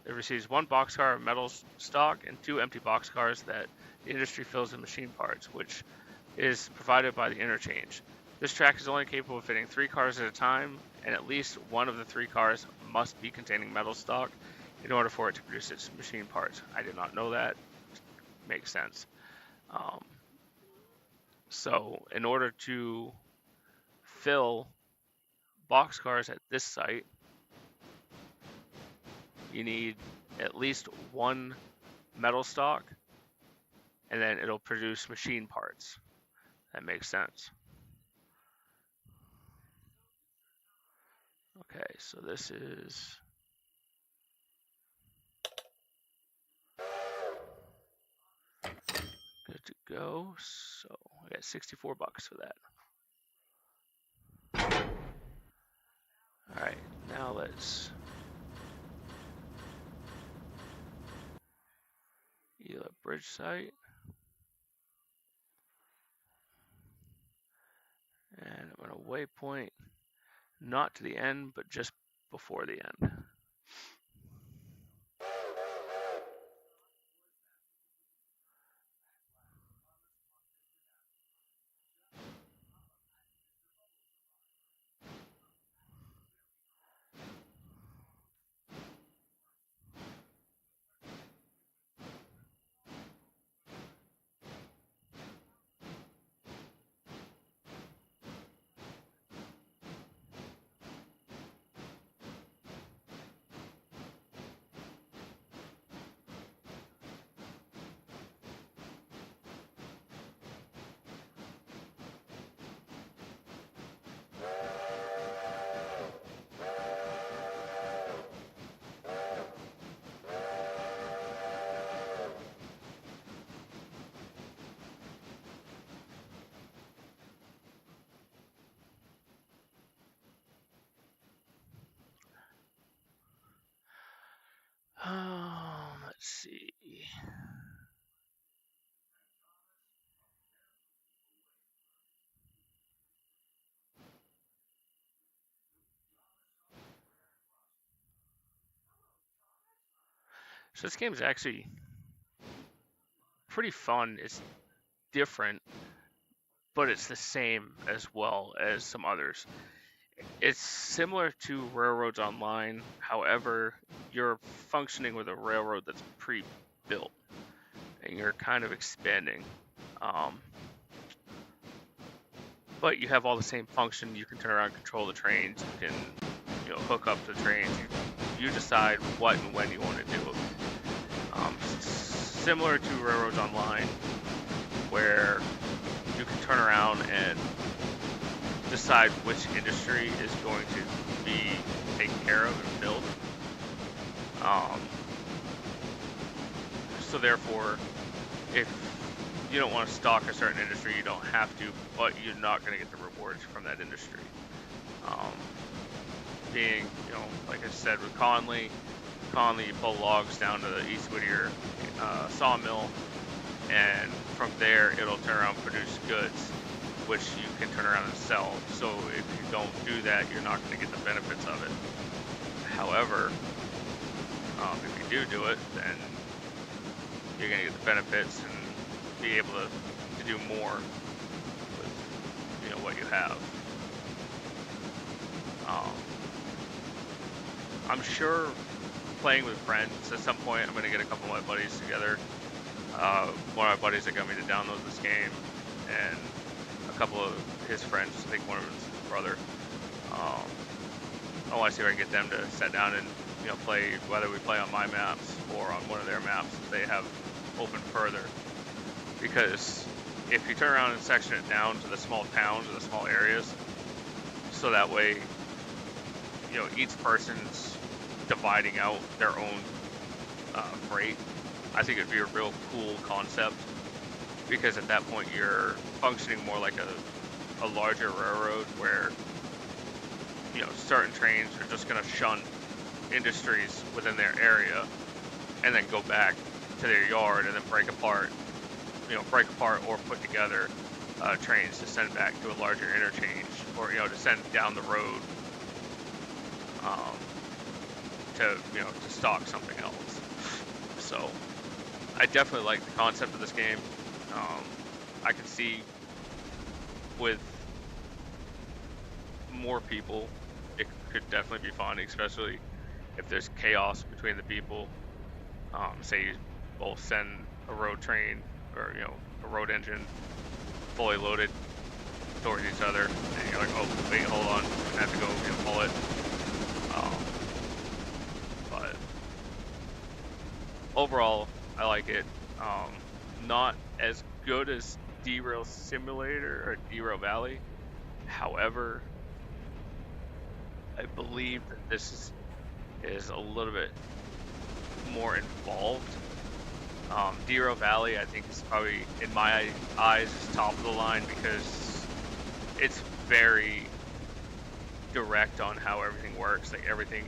Speaker 1: It receives 1 boxcar of metal stock and 2 empty boxcars that the industry fills with machine parts, which is provided by the interchange. This track is only capable of fitting 3 cars at a time, and at least one of the 3 cars must be containing metal stock in order for it to produce its machine parts. I did not know that. Makes sense. So in order to fill boxcars at this site, you need at least one metal stock, and then it'll produce machine parts. That makes sense. Okay, so this is good to go. So I got 64 bucks for that. All right, now let's Ela bridge site. And I'm going to waypoint not to the end, but just before the end. Let's see. So this game is actually pretty fun. It's different, but it's the same as well as some others. It's similar to Railroads Online. However, you're functioning with a railroad that's pre-built, and you're kind of expanding. But you have all the same function. You can turn around and control the trains. You can, hook up the trains. You decide what and when you want to do it. Similar to Railroads Online, where you can turn around and decide which industry is going to be taken care of and built. So therefore, if you don't want to stock a certain industry, you don't have to, but you're not going to get the rewards from that industry. Being, like I said, with Conley, you pull logs down to the East Whittier sawmill, and from there it'll turn around and produce goods, which you can turn around and sell. So if you don't do that, you're not going to get the benefits of it. However, if you do it, then you're going to get the benefits and be able to do more with what you have. I'm sure playing with friends at some point, I'm going to get a couple of my buddies together. One of my buddies that got me to download this game, and a couple of his friends, I think one of them is his brother. I want to see if I can get them to sit down and play, whether we play on my maps or on one of their maps that they have open further. Because if you turn around and section it down to the small towns or the small areas, so that way each person's dividing out their own freight, I think it'd be a real cool concept, because at that point you're functioning more like a larger railroad, where certain trains are just going to shunt industries within their area and then go back to their yard and then break apart or put together trains to send back to a larger interchange, or to send down the road to stock something else. So I definitely like the concept of this game. I can see with more people, it could definitely be fun, especially if there's chaos between the people. Say you both send a road train or a road engine fully loaded towards each other, and you're like, oh wait, hold on, I have to go pull it. But overall, I like it. Not as good as Derail Simulator or Derail Valley. However, I believe that this is a little bit more involved. Derail Valley, I think, is probably, in my eyes, is top of the line because it's very direct on how everything works. Like, everything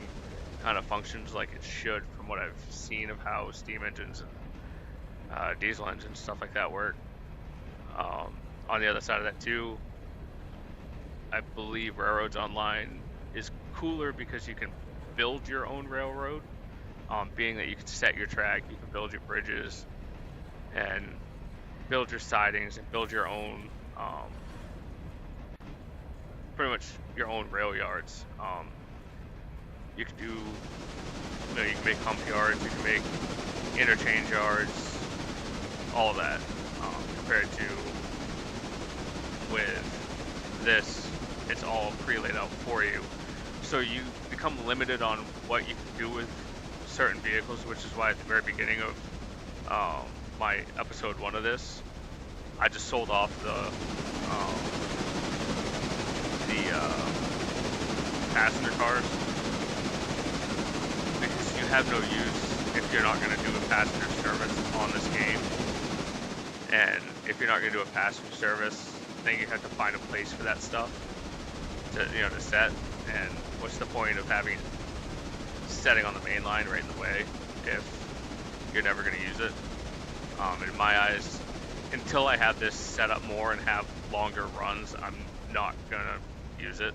Speaker 1: kind of functions like it should from what I've seen of how steam engines and diesel engines, stuff like that work. On the other side of that too, I believe Railroads Online is cooler because you can build your own railroad. Being that you can set your track, you can build your bridges, and build your sidings, and build your own, pretty much your own rail yards. You can do, you can make hump yards, you can make interchange yards, all of that. Compared to with this, it's all pre-laid out for you. So you become limited on what you can do with certain vehicles, which is why at the very beginning of my episode 1 of this, I just sold off the passenger cars, because you have no use if you're not going to do a passenger service on this game. And if you're not going to do a passenger service, then you have to find a place for that stuff to, to set. And what's the point of having setting on the main line right in the way if you're never going to use it? In my eyes, until I have this set up more and have longer runs, I'm not going to use it.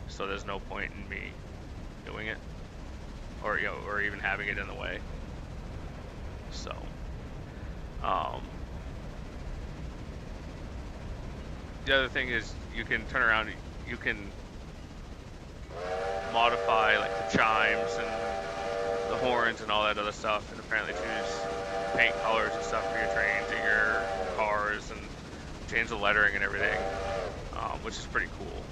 Speaker 1: So there's no point in me doing it, or or even having it in the way. So, the other thing is you can turn around, you can modify like the chimes and the horns and all that other stuff, and apparently choose paint colors and stuff for your trains and your cars, and change the lettering and everything, which is pretty cool.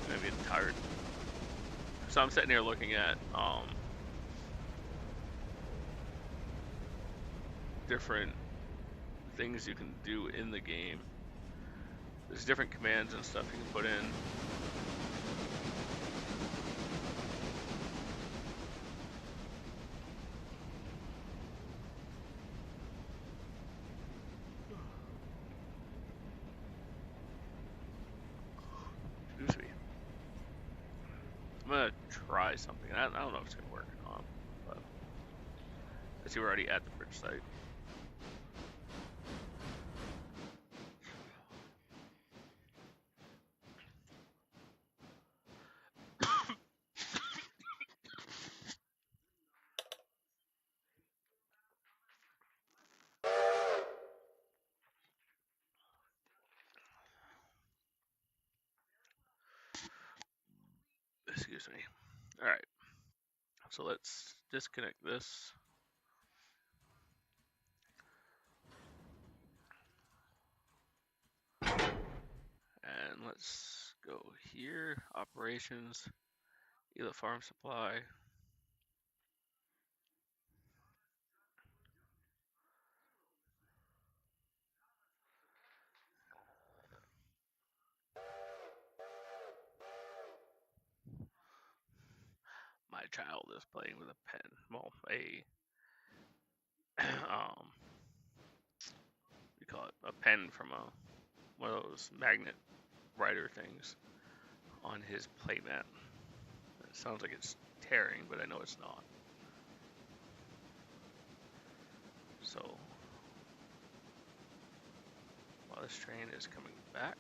Speaker 1: I'm getting tired. So I'm sitting here looking at different things you can do in the game. There's different commands and stuff you can put in. Excuse me. I'm gonna try something. I don't know if it's gonna work or not, but I see we're already at the bridge site. Excuse me. All right. So let's disconnect this. And let's go here, operations, Ela Farm Supply. My child is playing with a pen. Well, we call it a pen from one of those magnet writer things on his playmat. sounds like it's tearing, but I know it's not. So while this train is coming back,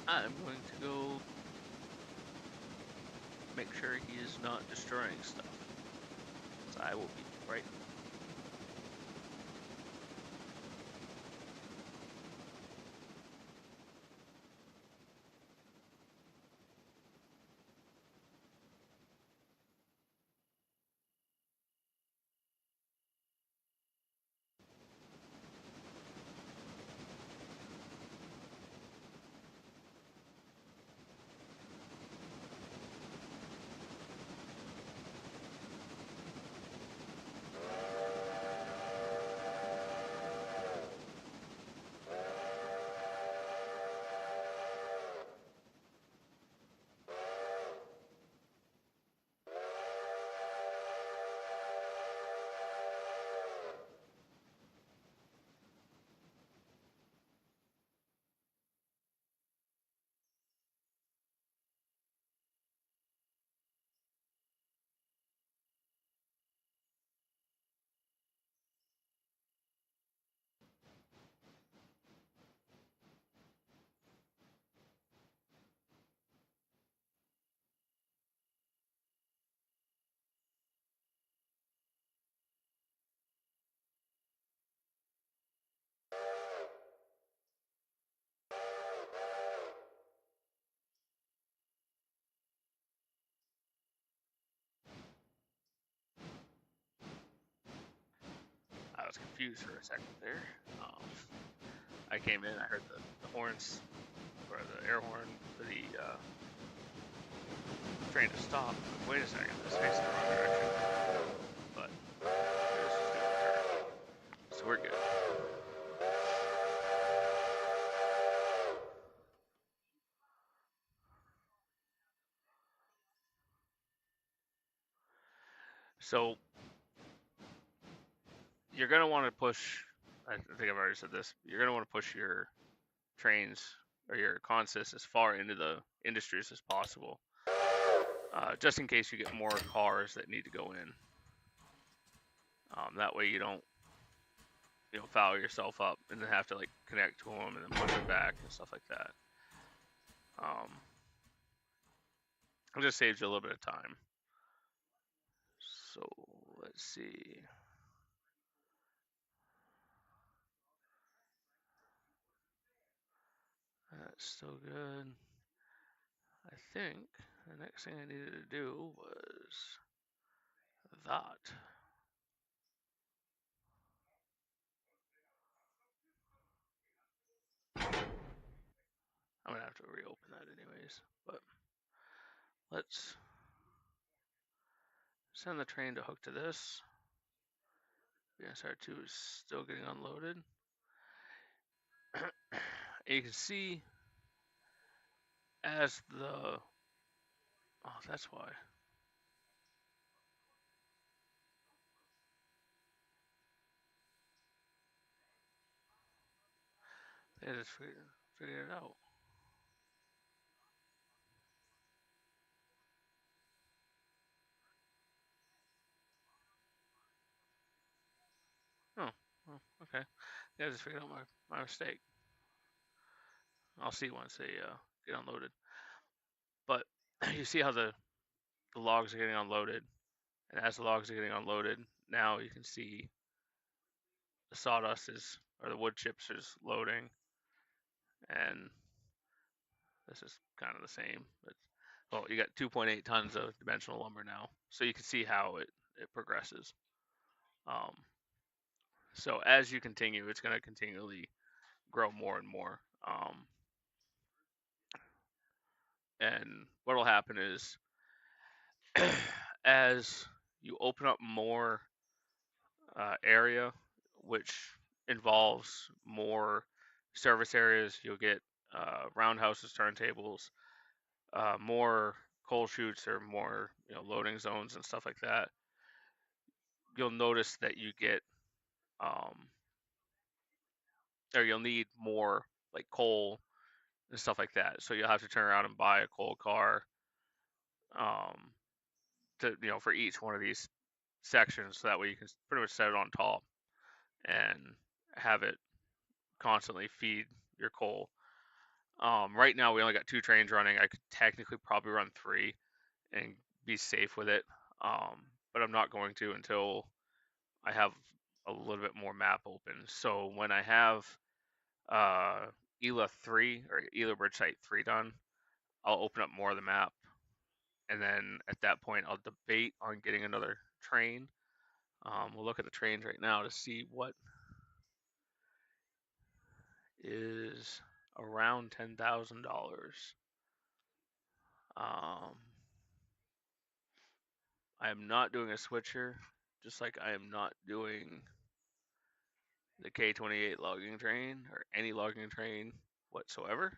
Speaker 1: I'm going to go make sure he is not destroying stuff. So I will be right. I was confused for a second there. I came in, I heard the horns, or the air horn for the train to stop. Like, wait a second, this facing the wrong direction. But this is doing a turn, so we're good. So you're gonna want to push. I think I've already said this. You're gonna want to push your trains or your consists as far into the industries as possible, just in case you get more cars that need to go in. That way you don't, foul yourself up and then have to like connect to them and then push it back and stuff like that. It just saves you a little bit of time. So let's see. That's still good. I think the next thing I needed to do was that. I'm gonna have to reopen that anyways, but let's send the train to hook to this. BSR2 is still getting unloaded. You can see as the, oh, that's why. They just figured it out. Oh, well, okay. They just figured out my mistake. I'll see once they get unloaded. But you see how the logs are getting unloaded, and as the logs are getting unloaded, now you can see the sawdust is, or the wood chips is loading, and this is kind of the same. But, well, you got 2.8 tons of dimensional lumber now, so you can see how it progresses. Um, so as you continue, it's going to continually grow more and more. And what will happen is, as you open up more area, which involves more service areas, you'll get roundhouses, turntables, more coal chutes, or more loading zones and stuff like that. You'll notice that you get, or you'll need more like coal and stuff like that. So you'll have to turn around and buy a coal car, to for each one of these sections, so that way you can pretty much set it on top and have it constantly feed your coal. Right now we only got 2 trains running. I could technically probably run 3 and be safe with it, but I'm not going to until I have a little bit more map open. So when I have ELA 3 or ELA Bridge Site 3 done, I'll open up more of the map, and then at that point I'll debate on getting another train. We'll look at the trains right now to see what is around $10,000. I am not doing a switcher, just like I am not doing the K28 logging train or any logging train whatsoever.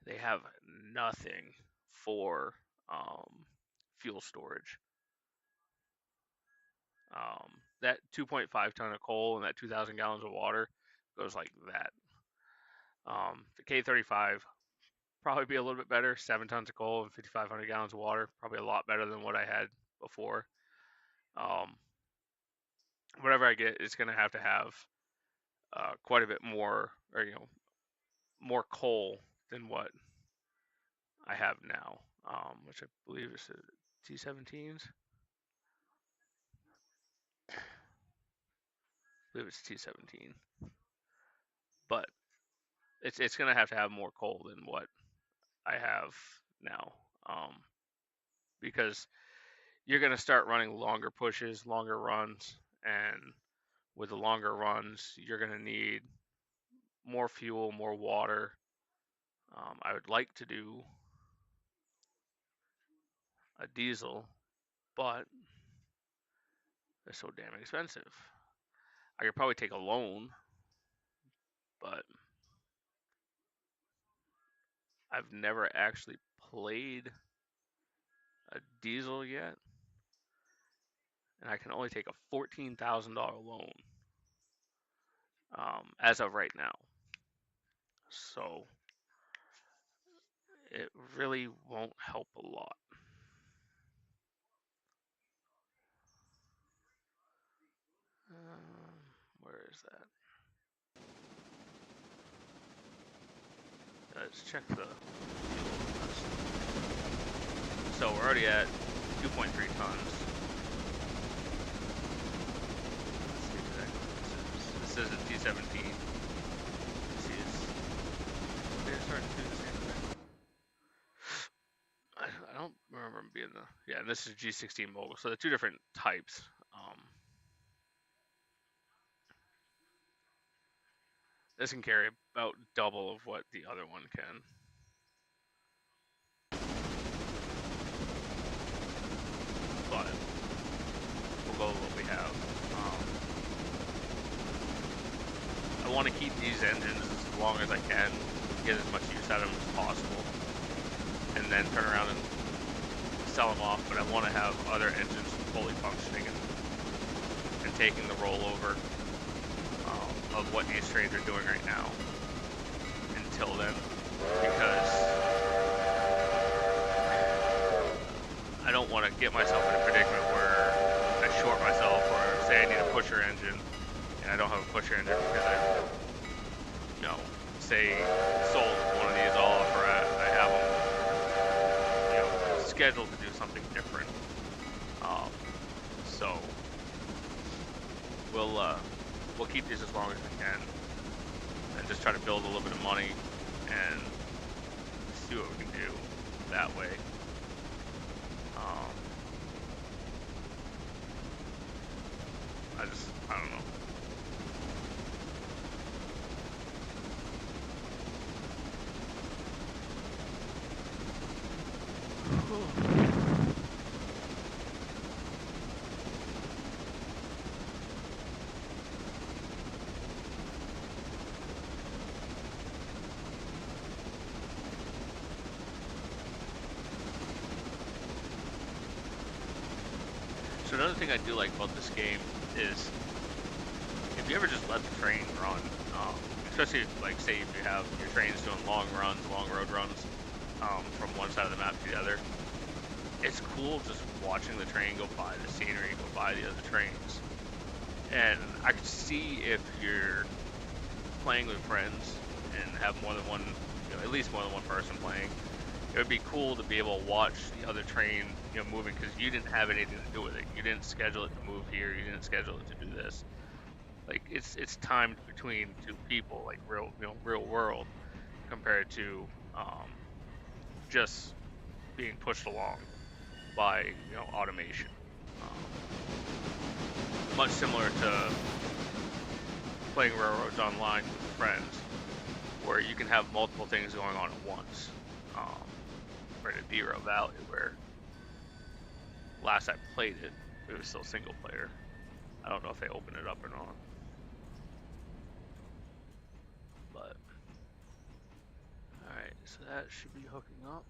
Speaker 1: They have nothing for fuel storage. That 2.5 ton of coal and that 2,000 gallons of water goes like that. The K35 probably be a little bit better. 7 tons of coal and 5,500 gallons of water, probably a lot better than what I had before. Whatever I get, it's going to have quite a bit more, or more coal than what I have now, which I believe is T17s. I believe it's T17, but it's going to have more coal than what I have now, because you're going to start running longer pushes, longer runs, and with the longer runs, you're going to need more fuel, more water. I would like to do a diesel, but they're so damn expensive. I could probably take a loan, but I've never actually played a diesel yet, and I can only take a $14,000 loan as of right now. So it really won't help a lot. Where is that? Let's check the fuel. So we're already at 2.3 tons. Let's see exactly what this is. This is a T17. Let's see, they're starting to do the same thing. I don't remember them being the... Yeah, and this is G16 Mogul, so they're 2 different types. This can carry about double of what the other one can. But we'll go with what we have. I want to keep these engines as long as I can, get as much use out of them as possible, and then turn around and sell them off. But I want to have other engines fully functioning and taking the rollover of what these trains are doing right now until then, because I don't want to get myself in a predicament where I short myself, or say I need a pusher engine and I don't have a pusher engine because I, say sold one of these off, or I have them, scheduled to do something different. So we'll keep these as long as we can, and just try to build a little bit of money and see what we can do that way. I don't know. So another thing I do like about this game is if you ever just let the train run, especially if, like, say if you have your trains doing long road runs, from one side of the map to the other. It's cool just watching the train go by, the scenery go by the other trains. And I could see if you're playing with friends and have more than one, at least more than one person playing, it would be cool to be able to watch the other train, moving, because you didn't have anything to do with it. You didn't schedule it to move here. You didn't schedule it to do this. Like it's timed between two people, like real world, compared to just being pushed along by automation. Much similar to playing railroads online with friends, where you can have multiple things going on at once. Right at Zero Valley, where last I played it, it was still single player. I don't know if they opened it up or not, but all right, so that should be hooking up.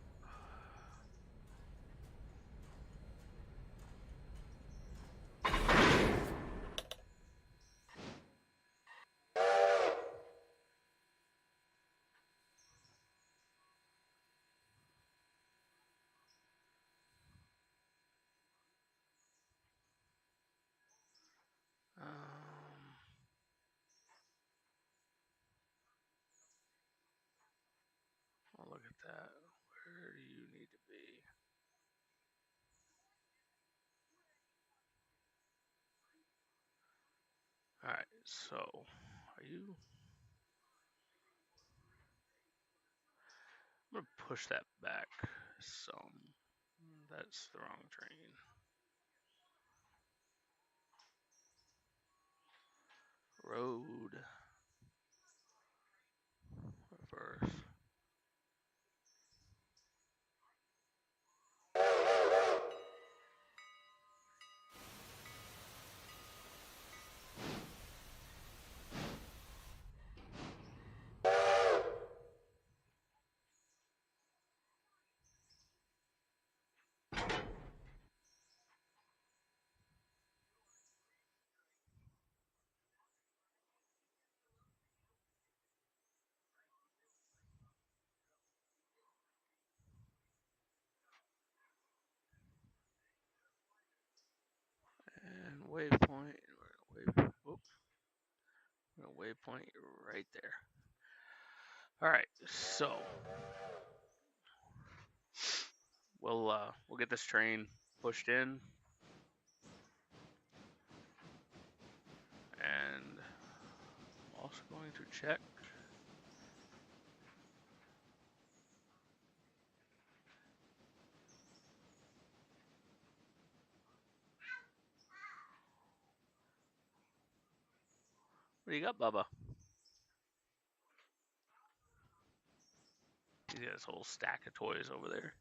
Speaker 1: Oh, look at that. Where do you need to be? All right, so are you? I'm gonna push that back some. That's the wrong train. Road. Reverse. And waypoint. Waypoint right there. All right, so we'll get this train pushed in, and I'm also going to check. What do you got, Bubba? He's got this whole stack of toys over there.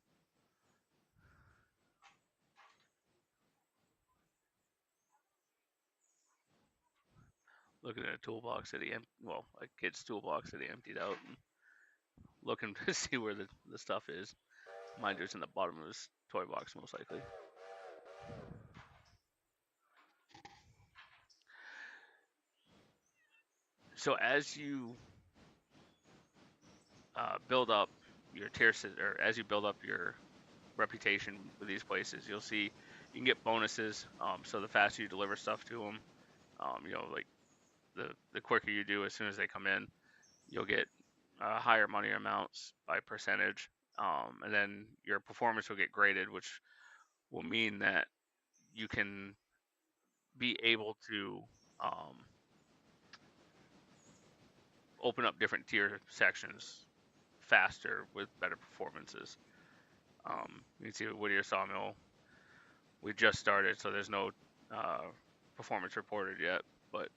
Speaker 1: Looking at a toolbox that he a kid's toolbox that he emptied out, and looking to see where the stuff is. Mind you, it's in the bottom of his toy box, most likely. So as you build up your tier, or as you build up your reputation with these places, you'll see you can get bonuses. So the faster you deliver stuff to them, like the quicker you do, as soon as they come in, you'll get higher money amounts by percentage, and then your performance will get graded, which will mean that you can be able to open up different tier sections faster with better performances. You can see with Whittier Sawmill, we just started, so there's no performance reported yet, but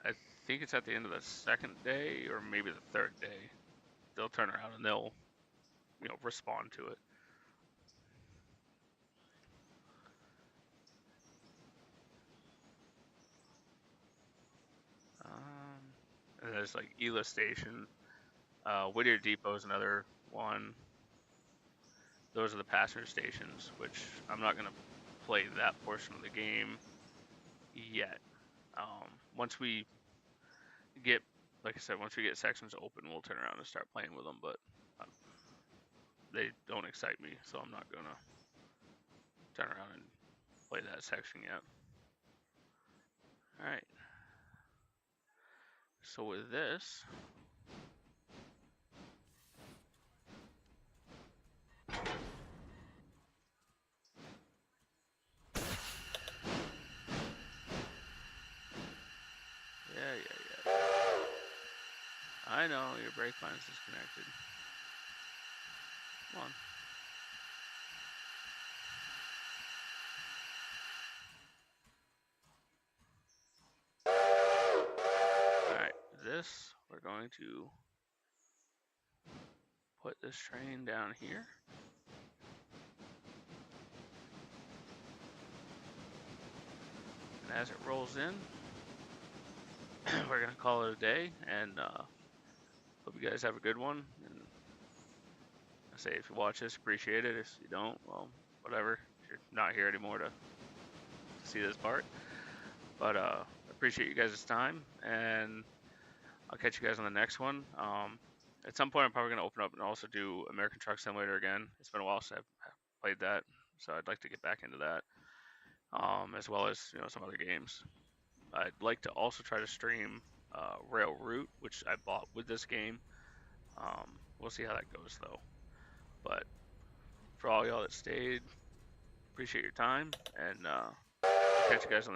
Speaker 1: I think it's at the end of the second day or maybe the third day. They'll turn around and they'll, respond to it. And there's like Ela Station, Whittier Depot is another one. Those are the passenger stations, which I'm not going to play that portion of the game yet. Once we get like I said, once we get sections open, we'll turn around and start playing with them. But they don't excite me, so I'm not gonna turn around and play that section yet. All right. So with this, yeah. I know your brake line's disconnected. Come on. Alright, this, we're going to put this train down here. And as it rolls in, we're going to call it a day. And hope you guys have a good one. And I say, if you watch this, appreciate it. If you don't, well, whatever. You're not here anymore to see this part. But appreciate you guys' time. And I'll catch you guys on the next one. At some point, I'm probably going to open up and also do American Truck Simulator again. It's been a while since I've played that, so I'd like to get back into that, as well as some other games. I'd like to also try to stream RailRoader, which I bought with this game. We'll see how that goes, though. But for all y'all that stayed, appreciate your time, and catch you guys on the